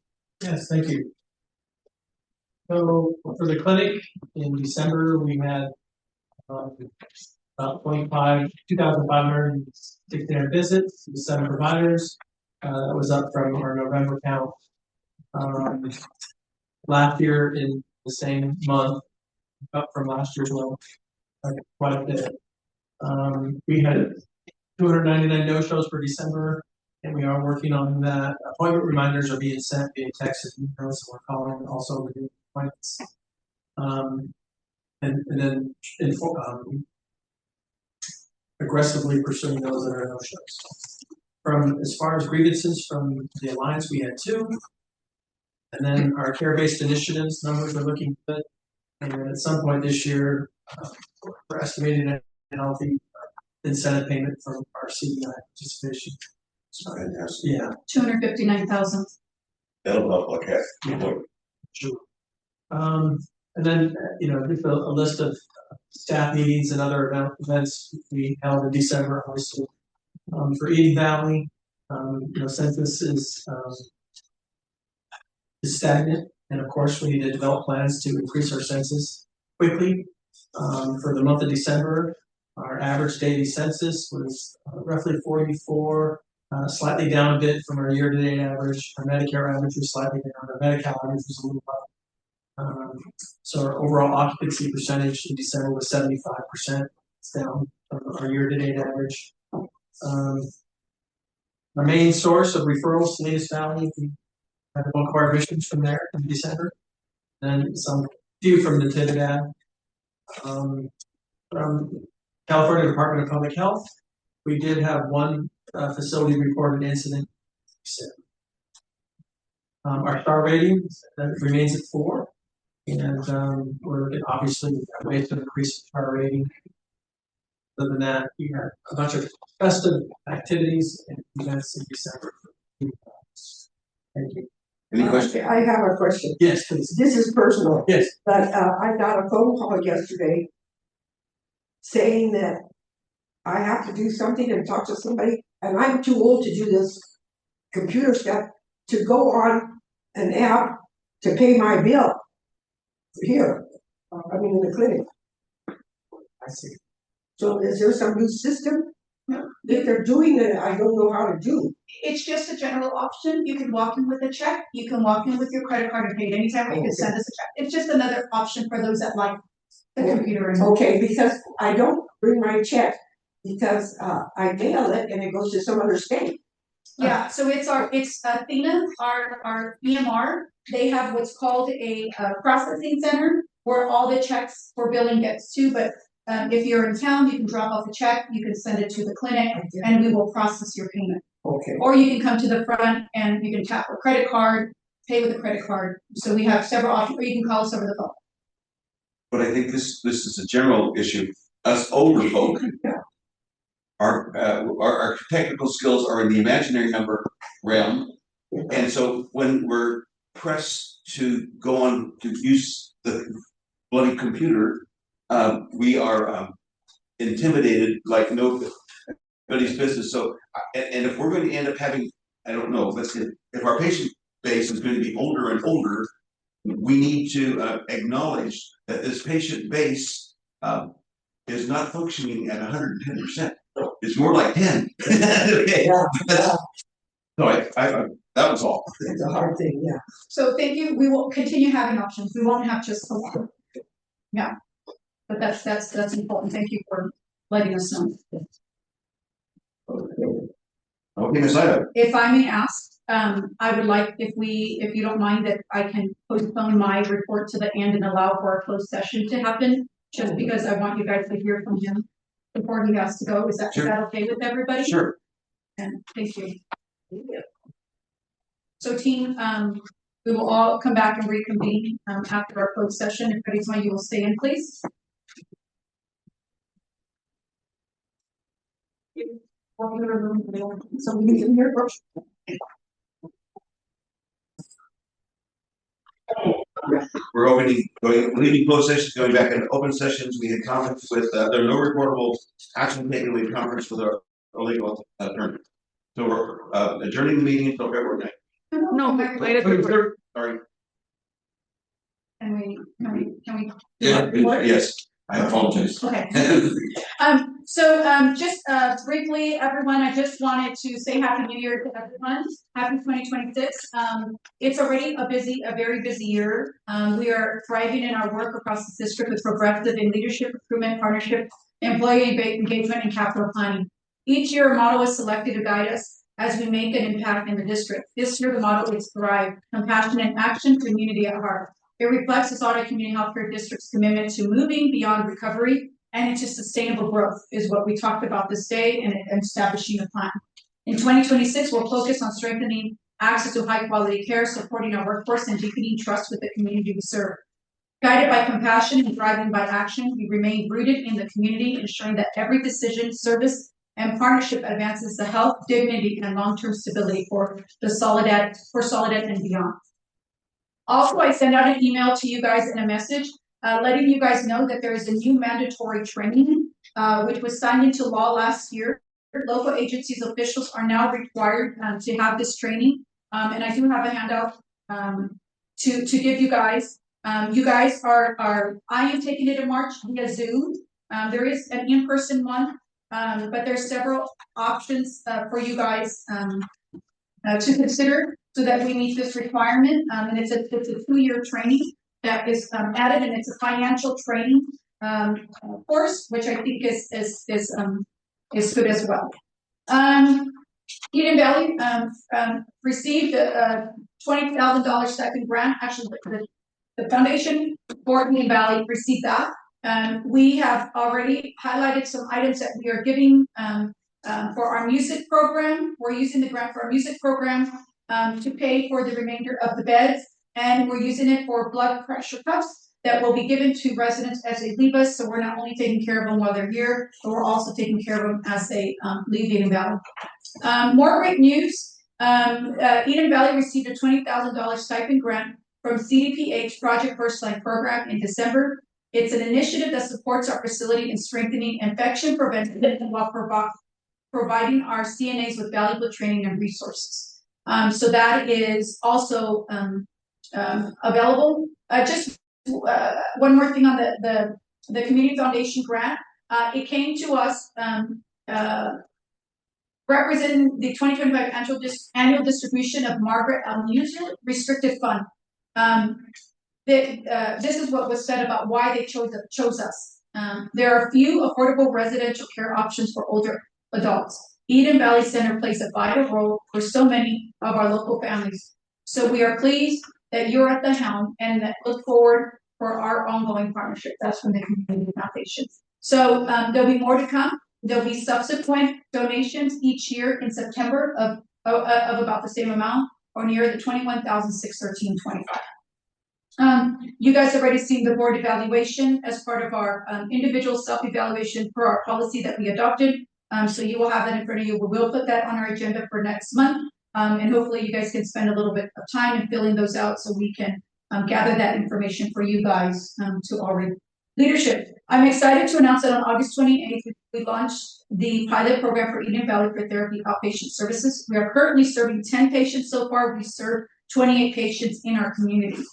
Yes, thank you. So for the clinic in December, we had about 2,569 visits with 7 providers. That was up from our November count. Last year in the same month, up from last year's level, quite a bit. We had 299 no-shows for December, and we are working on that. Appointment reminders are being sent via text and emails, so we're calling also the appointments. And then aggressively pursuing those that are no-shows. From as far as grievances from the Alliance, we had 2. And then our care-based initiatives numbers are looking good. And at some point this year, we're estimating a healthy incentive payment from our CDI participation. Fantastic. Yeah. 259,000. That'll help, okay. Sure. And then, just a list of staff meetings and other events we held in December, obviously. For Eden Valley, census is stagnant, and of course, we need to develop plans to increase our census quickly. For the month of December, our average daily census was roughly 44, slightly down a bit from our year-to-date average. Our Medicare average was slightly down. Our Medi-Cal average was a little up. So our overall occupancy percentage in December was 75%. It's down from our year-to-date average. Our main source of referrals, Salinas Valley, we had a bulk of our admissions from there in December, and few from Natividad. From California Department of Public Health, we did have one facility reported incident. Our star rating remains at 4, and we're obviously ways to increase the star rating. Other than that, we had a bunch of festive activities and events in December. Thank you. Any questions? I have a question. Yes, please. This is personal. Yes. But I got a phone call yesterday saying that I have to do something and talk to somebody, and I'm too old to do this computer stuff, to go on an app to pay my bill here, I mean, in the clinic. I see. So is there some new system? If they're doing it, I don't know how to do. It's just a general option. You can walk in with a check. You can walk in with your credit card and pay it anytime, or you can send us a check. It's just another option for those that like the computer. And Okay, because I don't bring my check, because I mail it and it goes to some other state. yeah, so it's Athena, our EMR. They have what's called a processing center where all the checks for billing gets to, but if you're in town, you can drop off a check, you can send it to the clinic, and we will process your payment. Okay. Or you can come to the front and you can tap a credit card, pay with a credit card. So we have several options, or you can call us over the phone. But I think this is a general issue. Us older folk, our technical skills are in the imaginary number realm, and so when we're pressed to go on to use the bloody computer, we are intimidated like nobody's business. So, and if we're going to end up having, I don't know, let's say, if our patient base is going to be older and older, we need to acknowledge that this patient base is not functioning at 110%. It's more like 10. Okay. Yeah. So I that was all. It's a hard thing, yeah. So thank you. We will continue having options. We won't have just the one. Yeah. But that's important. Thank you for letting us know. Okay, Ms. Ida. If I may ask, I would like, if you don't mind, that I can postpone my report to the end and allow for a closed session to happen, just because I want you guys to hear from him before he has to go. Is that okay with everybody? Sure. And thank you. So team, we will all come back and reconvene after our closed session. If anybody's mind, you will stay in, please. So we can hear first. We're leaving closed sessions, going back into open sessions. We had conference with, there are no reportable action taken. We had conference with our legal attorney. So we're adjourning the meeting until February 9th. No, Sorry. Can we? Yes, I apologize. Okay. Just briefly, everyone, I just wanted to say Happy New Year to everyone. Happy 2026. It's already a very busy year. We are thriving in our work across the district with progressive in leadership, recruitment, partnership, employee engagement, and capital planning. Each year, a model is selected to guide us as we make an impact in the district. This year, the model is Thrive, Compassion and Action, Community at Heart. It reflects the Soledad Community Healthcare District's commitment to moving beyond recovery and into sustainable growth is what we talked about this day and establishing a plan. In 2026, we'll focus on strengthening access to high quality care, supporting our workforce, and deepening trust with the community we serve. Guided by compassion and driving by action, we remain rooted in the community, ensuring that every decision, service, and partnership advances the health, dignity, and long-term stability for Soledad and beyond. Also, I send out an email to you guys and a message letting you guys know that there is a new mandatory training which was signed into law last year. Local agencies officials are now required to have this training, and I do have a handout to give you guys. You guys I am taking it in March via Zoom. There is an in-person one, but there's several options for you guys to consider so that we meet this requirement. And it's a 2-year training that is added, and it's a financial training course, which I think is good as well. Eden Valley received a $20,000 second grant. Actually, the foundation for Eden Valley received that. We have already highlighted some items that we are giving for our music program. We're using the grant for our music program to pay for the remainder of the beds, and we're using it for blood pressure cuffs that will be given to residents as they leave us. So we're not only taking care of them while they're here, but we're also taking care of them as they leave Eden Valley. More great news. Eden Valley received a $20,000 stipend grant from CDPH Project First Line Program in December. It's an initiative that supports our facility in strengthening infection prevention while providing our CNAs with valuable training and resources. So that is also available. Just one more thing on the Community Foundation grant. It came to us representing the 2025 annual distribution of Margaret Muser Restricted Fund. This is what was said about why they chose us. There are few affordable residential care options for older adults. Eden Valley Center plays a vital role for so many of our local families. So we are pleased that you're at the helm and that look forward for our ongoing partnership. That's from the Community Foundation. So there'll be more to come. There'll be subsequent donations each year in September of about the same amount or near the $21,613.25. You guys have already seen the board evaluation as part of our individual self-evaluation for our policy that we adopted. So you will have that in front of you. We will put that on our agenda for next month. And hopefully you guys can spend a little bit of time in filling those out so we can gather that information for you guys to our leadership. I'm excited to announce that on August 28th, we launched the pilot program for Eden Valley for Therapy Outpatient Services. We are currently serving 10 patients so far. We serve 28 patients in our community.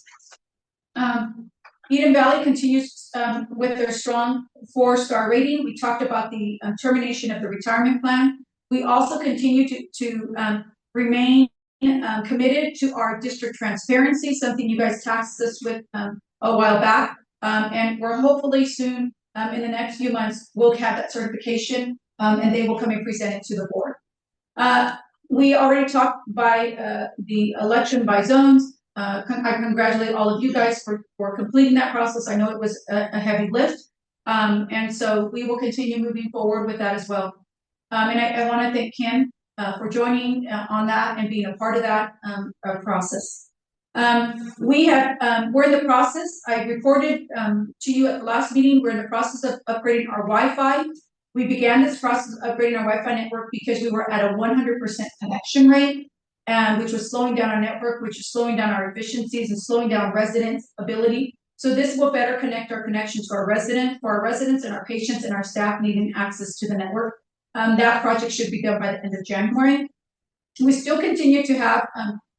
Eden Valley continues with their strong 4-star rating. We talked about the termination of the retirement plan. We also continue to remain committed to our district transparency, something you guys tasked us with a while back. And we're hopefully soon, in the next few months, we'll have that certification and they will come and present it to the board. We already talked by the election by zones. I congratulate all of you guys for completing that process. I know it was a heavy lift. And so we will continue moving forward with that as well. And I want to thank Kim for joining on that and being a part of that process. We're in the process, I reported to you at the last meeting, we're in the process of upgrading our Wi-Fi. We began this process of upgrading our Wi-Fi network because we were at a 100% connection rate, which was slowing down our network, which is slowing down our efficiencies and slowing down residents' ability. So this will better connect our connection to our residents, for our residents and our patients and our staff needing access to the network. That project should be done by the end of January. We still continue to have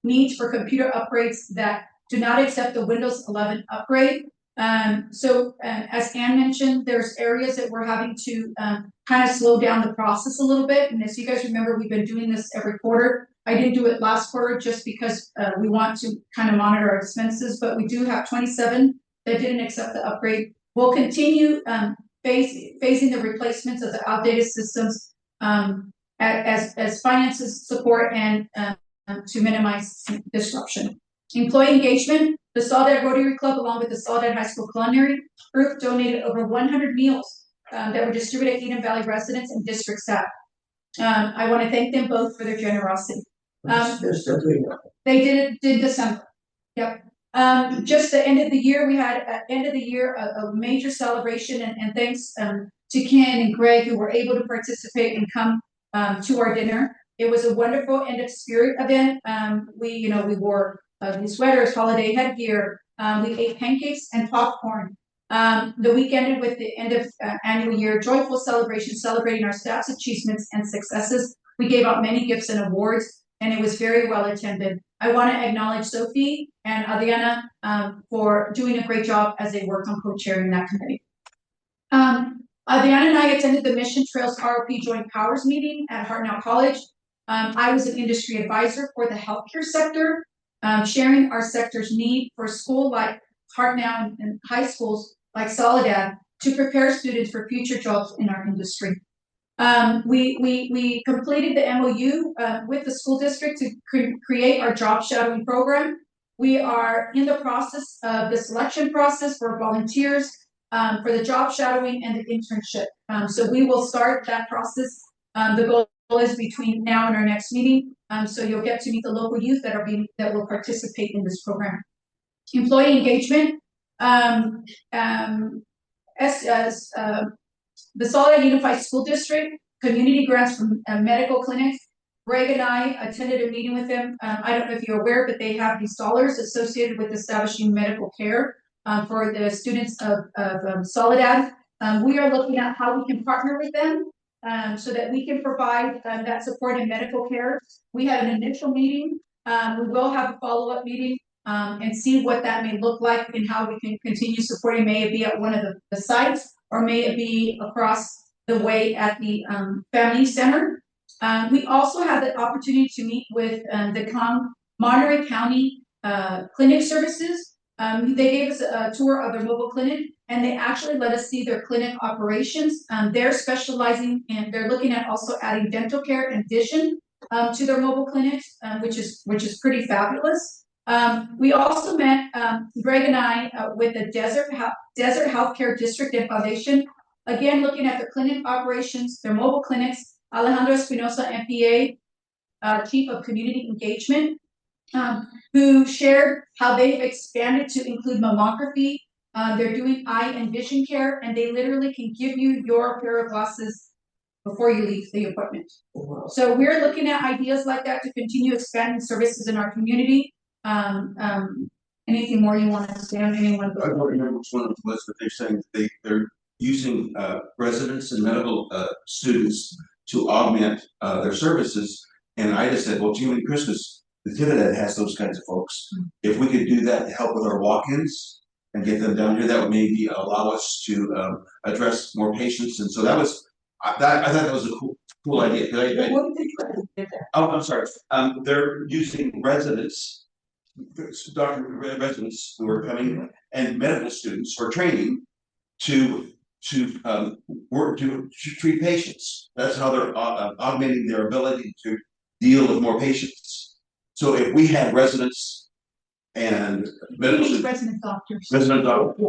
needs for computer upgrades that do not accept the Windows 11 upgrade. So as Ann mentioned, there's areas that we're having to kind of slow down the process a little bit. And as you guys remember, we've been doing this every quarter. I didn't do it last quarter just because we want to kind of monitor our expenses, but we do have 27 that didn't accept the upgrade. We'll continue phasing the replacements of the outdated systems as finances support and to minimize disruption. Employee engagement, the Soledad Rotary Club along with the Soledad High School Culinary Group donated over 100 meals that were distributed to Eden Valley residents and district staff. I want to thank them both for their generosity. They're still doing that. They did it in December. Yep. Just the end of the year, we had at end of the year a major celebration and thanks to Ken and Greg who were able to participate and come to our dinner. It was a wonderful end of spirit event. We wore these sweaters, holiday headgear. We ate pancakes and popcorn. The week ended with the end of annual year joyful celebration, celebrating our staff's achievements and successes. We gave out many gifts and awards, and it was very well attended. I want to acknowledge Sophie and Adriana for doing a great job as they work on co-chairing that committee. Adriana and I attended the Mission Trails ROP Joint Powers meeting at Hartnell College. I was an industry advisor for the healthcare sector, sharing our sector's need for a school like Hartnell and high schools like Soledad to prepare students for future jobs in our industry. We completed the MOU with the school district to create our job shadowing program. We are in the process of the selection process for volunteers for the job shadowing and the internship. So we will start that process. The goal is between now and our next meeting. So you'll get to meet the local youth that will participate in this program. Employee engagement. The Soledad Unified School District, community grants from medical clinics, Greg and I attended a meeting with them. I don't know if you're aware, but they have these dollars associated with establishing medical care for the students of Soledad. We are looking at how we can partner with them so that we can provide that support in medical care. We had an initial meeting. We will have a follow-up meeting and see what that may look like and how we can continue supporting. May it be at one of the sites or may it be across the way at the family center. We also had the opportunity to meet with the Monterey County Clinic Services. They gave us a tour of their mobile clinic, and they actually let us see their clinic operations. They're specializing and they're looking at also adding dental care and vision to their mobile clinics, which is pretty fabulous. We also met Greg and I with the Desert Healthcare District and Foundation. Again, looking at their clinic operations, their mobile clinics. Alejandro Espinosa, MPA, Chief of Community Engagement, who shared how they've expanded to include mammography. They're doing eye and vision care, and they literally can give you your pair of glasses before you leave the appointment. So we're looking at ideas like that to continue expanding services in our community. Anything more you want to say on anyone? I don't remember which one it was, but they're saying they're using residents and medical students to augment their services. And I just said, well, gee, when Christmas, the Trinidad has those kinds of folks. If we could do that to help with our walk-ins and get them down here, that would maybe allow us to address more patients. And so that was, I thought that was a cool idea. Oh, I'm sorry. They're using residents, doctor residents who are coming and medical students for training to work to treat patients. That's how they're augmenting their ability to deal with more patients. So if we had residents and medical resident doctors. Resident doctors.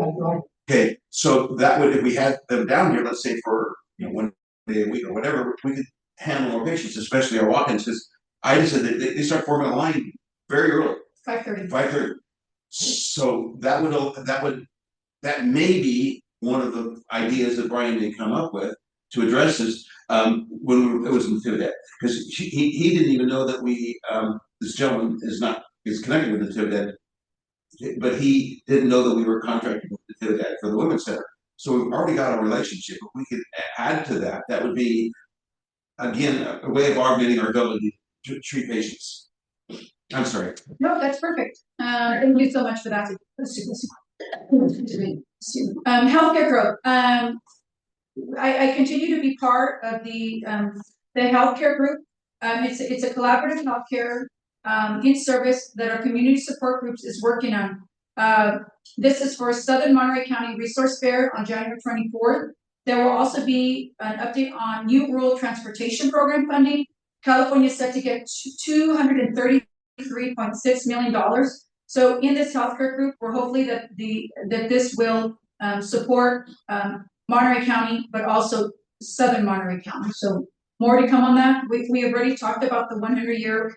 Okay, so that would, if we had them down here, let's say for 1 day a week or whatever, we could handle more patients, especially our walk-ins. Because I just said they start forming a line very early. 5:30. 5:30. So that may be one of the ideas that Brian may come up with to address this when it was in Trinidad, because he didn't even know that we this gentleman is connected with the Trinidad, but he didn't know that we were contracting with the Trinidad for the Women's Center. So we've already got a relationship. If we could add to that, that would be again a way of augmenting our ability to treat patients. I'm sorry. No, that's perfect. Thank you so much for that. Healthcare growth. I continue to be part of the healthcare group. It's a collaborative healthcare in service that our community support groups is working on. This is for Southern Monterey County Resource Fair on January 24th. There will also be an update on new rural transportation program funding. California is set to get $233.6 million. So in this healthcare group, we're hopefully that this will support Monterey County, but also Southern Monterey County. So more to come on that. We have already talked about the 100-year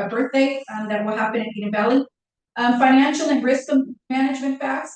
birthday that will happen in Eden Valley. Financial and risk management facts.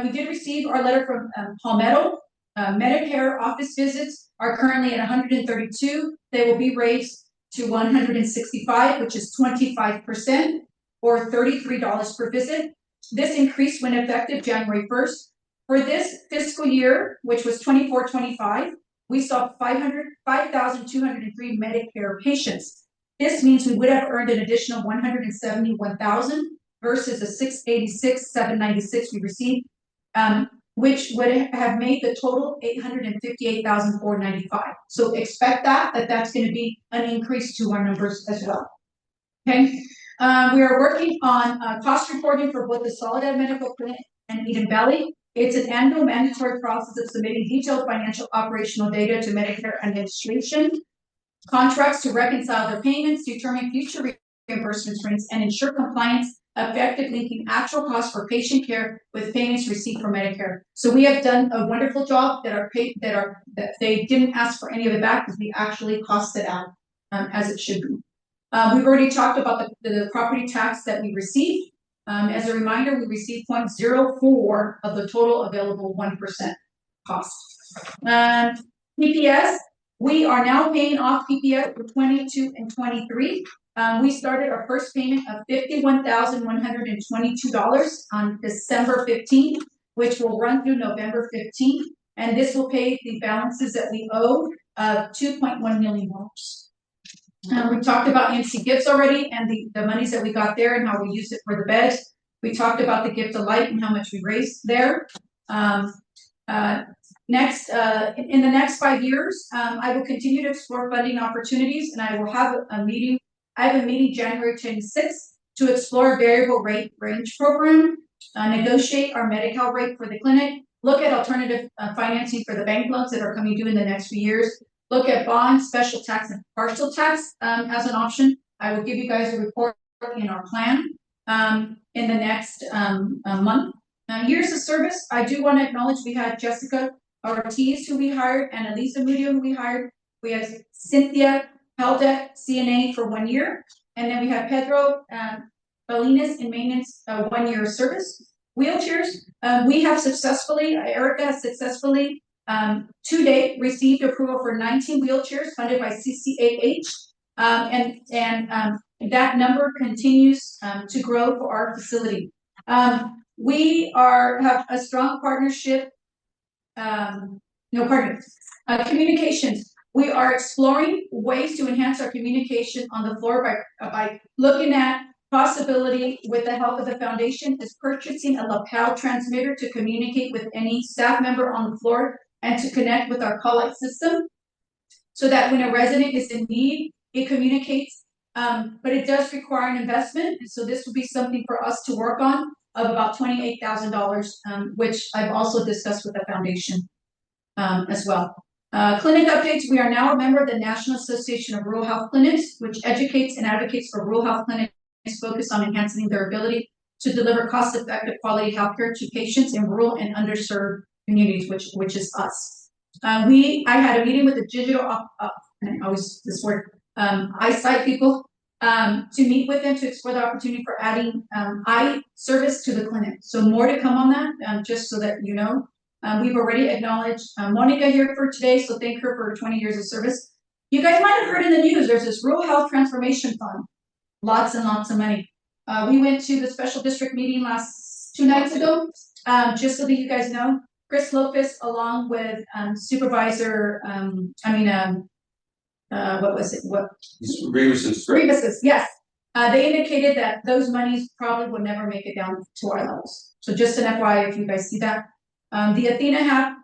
We did receive our letter from Palmetto. Medicare office visits are currently at 132. They will be raised to 165, which is 25%, or $33 per visit. This increased when effective January 1st. For this fiscal year, which was 24-25, we saw 5,203 Medicare patients. This means we would have earned an additional 171,000 versus the 686,796 we received, which would have made the total 858,495. So expect that's going to be an increase to our numbers as well. Okay, we are working on cost reporting for both the Soledad Medical Clinic and Eden Valley. It's an annual mandatory process of submitting detailed financial operational data to Medicare administration, contracts to reconcile their payments, determine future reimbursement rates, and ensure compliance, effective linking actual costs for patient care with payments received from Medicare. So we have done a wonderful job that they didn't ask for any of it back because we actually cost it out as it should be. We've already talked about the property tax that we received. As a reminder, we received 0.04 of the total available 1% cost. PPS, We are now paying off PPF for 22 and 23. We started our first payment of $51,122 on December 15th, which will run through November 15th. And this will pay the balances that we owe of $2.1 million. We talked about MC Gifts already and the monies that we got there and how we used it for the beds. We talked about the gift of light and how much we raised there. Next, in the next 5 years, I will continue to explore funding opportunities, and I will have a meeting. I have a meeting January 26th to explore variable rate range program, negotiate our Medi-Cal rate for the clinic, look at alternative financing for the bank loans that are coming due in the next few years, look at bonds, special tax, and partial tax as an option. I will give you guys a report in our plan in the next month. Years of service, I do want to acknowledge we had Jessica Ortiz, who we hired, and Elisa Murillo, who we hired. We have Cynthia Heldeck, CNA, for 1 year. And then we have Pedro Balinas in maintenance, 1 year of service. Wheelchairs, we have successfully, Erica has successfully, to date, received approval for 19 wheelchairs funded by CCAH. And that number continues to grow for our facility. We have a strong partnership. Communications. We are exploring ways to enhance our communication on the floor by looking at possibility with the help of the foundation is purchasing a lapel transmitter to communicate with any staff member on the floor and to connect with our call out system so that when a resident is in need, it communicates. But it does require an investment. And so this will be something for us to work on of about $28,000, which I've also discussed with the foundation as well. Clinic updates. We are now a member of the National Association of Rural Health Clinics, which educates and advocates for rural health clinics focused on enhancing their ability to deliver cost-effective quality healthcare to patients in rural and underserved communities, which is us. I had a meeting with the digital and I always this word eyesight people to meet with them to explore the opportunity for adding eye service to the clinic. So more to come on that, just so that you know. We've already acknowledged Monica here for today, so thank her for 20 years of service. You guys might have heard in the news, there's this Rural Health Transformation Fund. Lots and lots of money. We went to the special district meeting 2 nights ago, just so that you guys know. Chris Lopez, along with Supervisor, what was it? Grievances, yes. They indicated that those monies probably would never make it down to our levels. So just an FYI if you guys see that. The Athena app,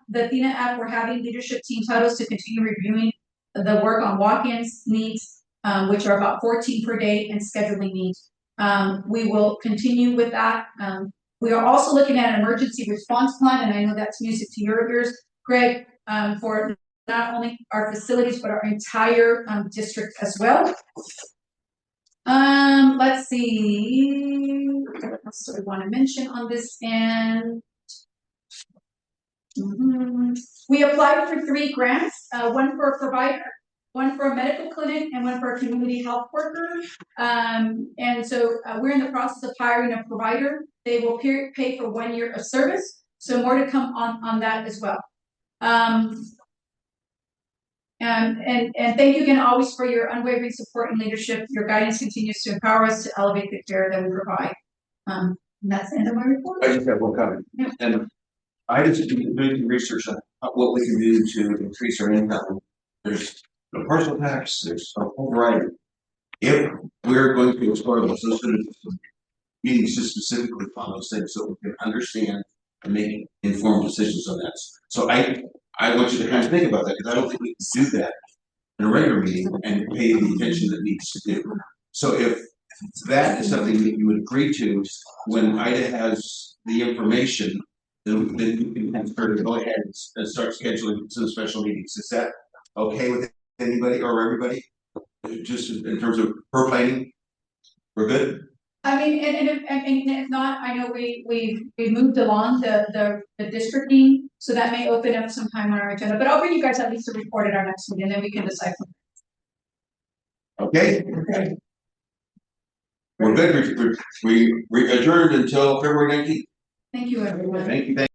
we're having leadership team titles to continue reviewing the work on walk-ins needs, which are about 14 per day, and scheduling needs. We will continue with that. We are also looking at an emergency response plan, and I know that's music to your ears, Greg, for not only our facilities, but our entire district as well. Let's see. What else do I want to mention on this end? We applied for 3 grants, one for a provider, one for a medical clinic, and one for a community health worker. And so we're in the process of hiring a provider. They will pay for 1 year of service. So more to come on that as well. And thank you again always for your unwavering support and leadership. Your guidance continues to empower us to elevate the care that we provide. And that's the end of my report. I just have one comment. Yeah. And I just doing some research on what we can do to increase our income. There's the personal tax, there's a whole variety. If we're going to explore those meetings just specifically on those things so we can understand and make informed decisions on that. So I want you to kind of think about that, because I don't think we can do that in a regular meeting and pay the attention that needs to do. So if that is something that you would agree to when Ida has the information, then you can start to go ahead and start scheduling some special meetings. Is that okay with anybody or everybody? Just in terms of her planning, we're good. I mean, and if not, I know we moved along the district meeting, so that may open up some time on our agenda. But I'll bring you guys at least a report at our next meeting, and then we can decide. Okay. We're good. We adjourned until February 19th. Thank you, everyone. Thank you.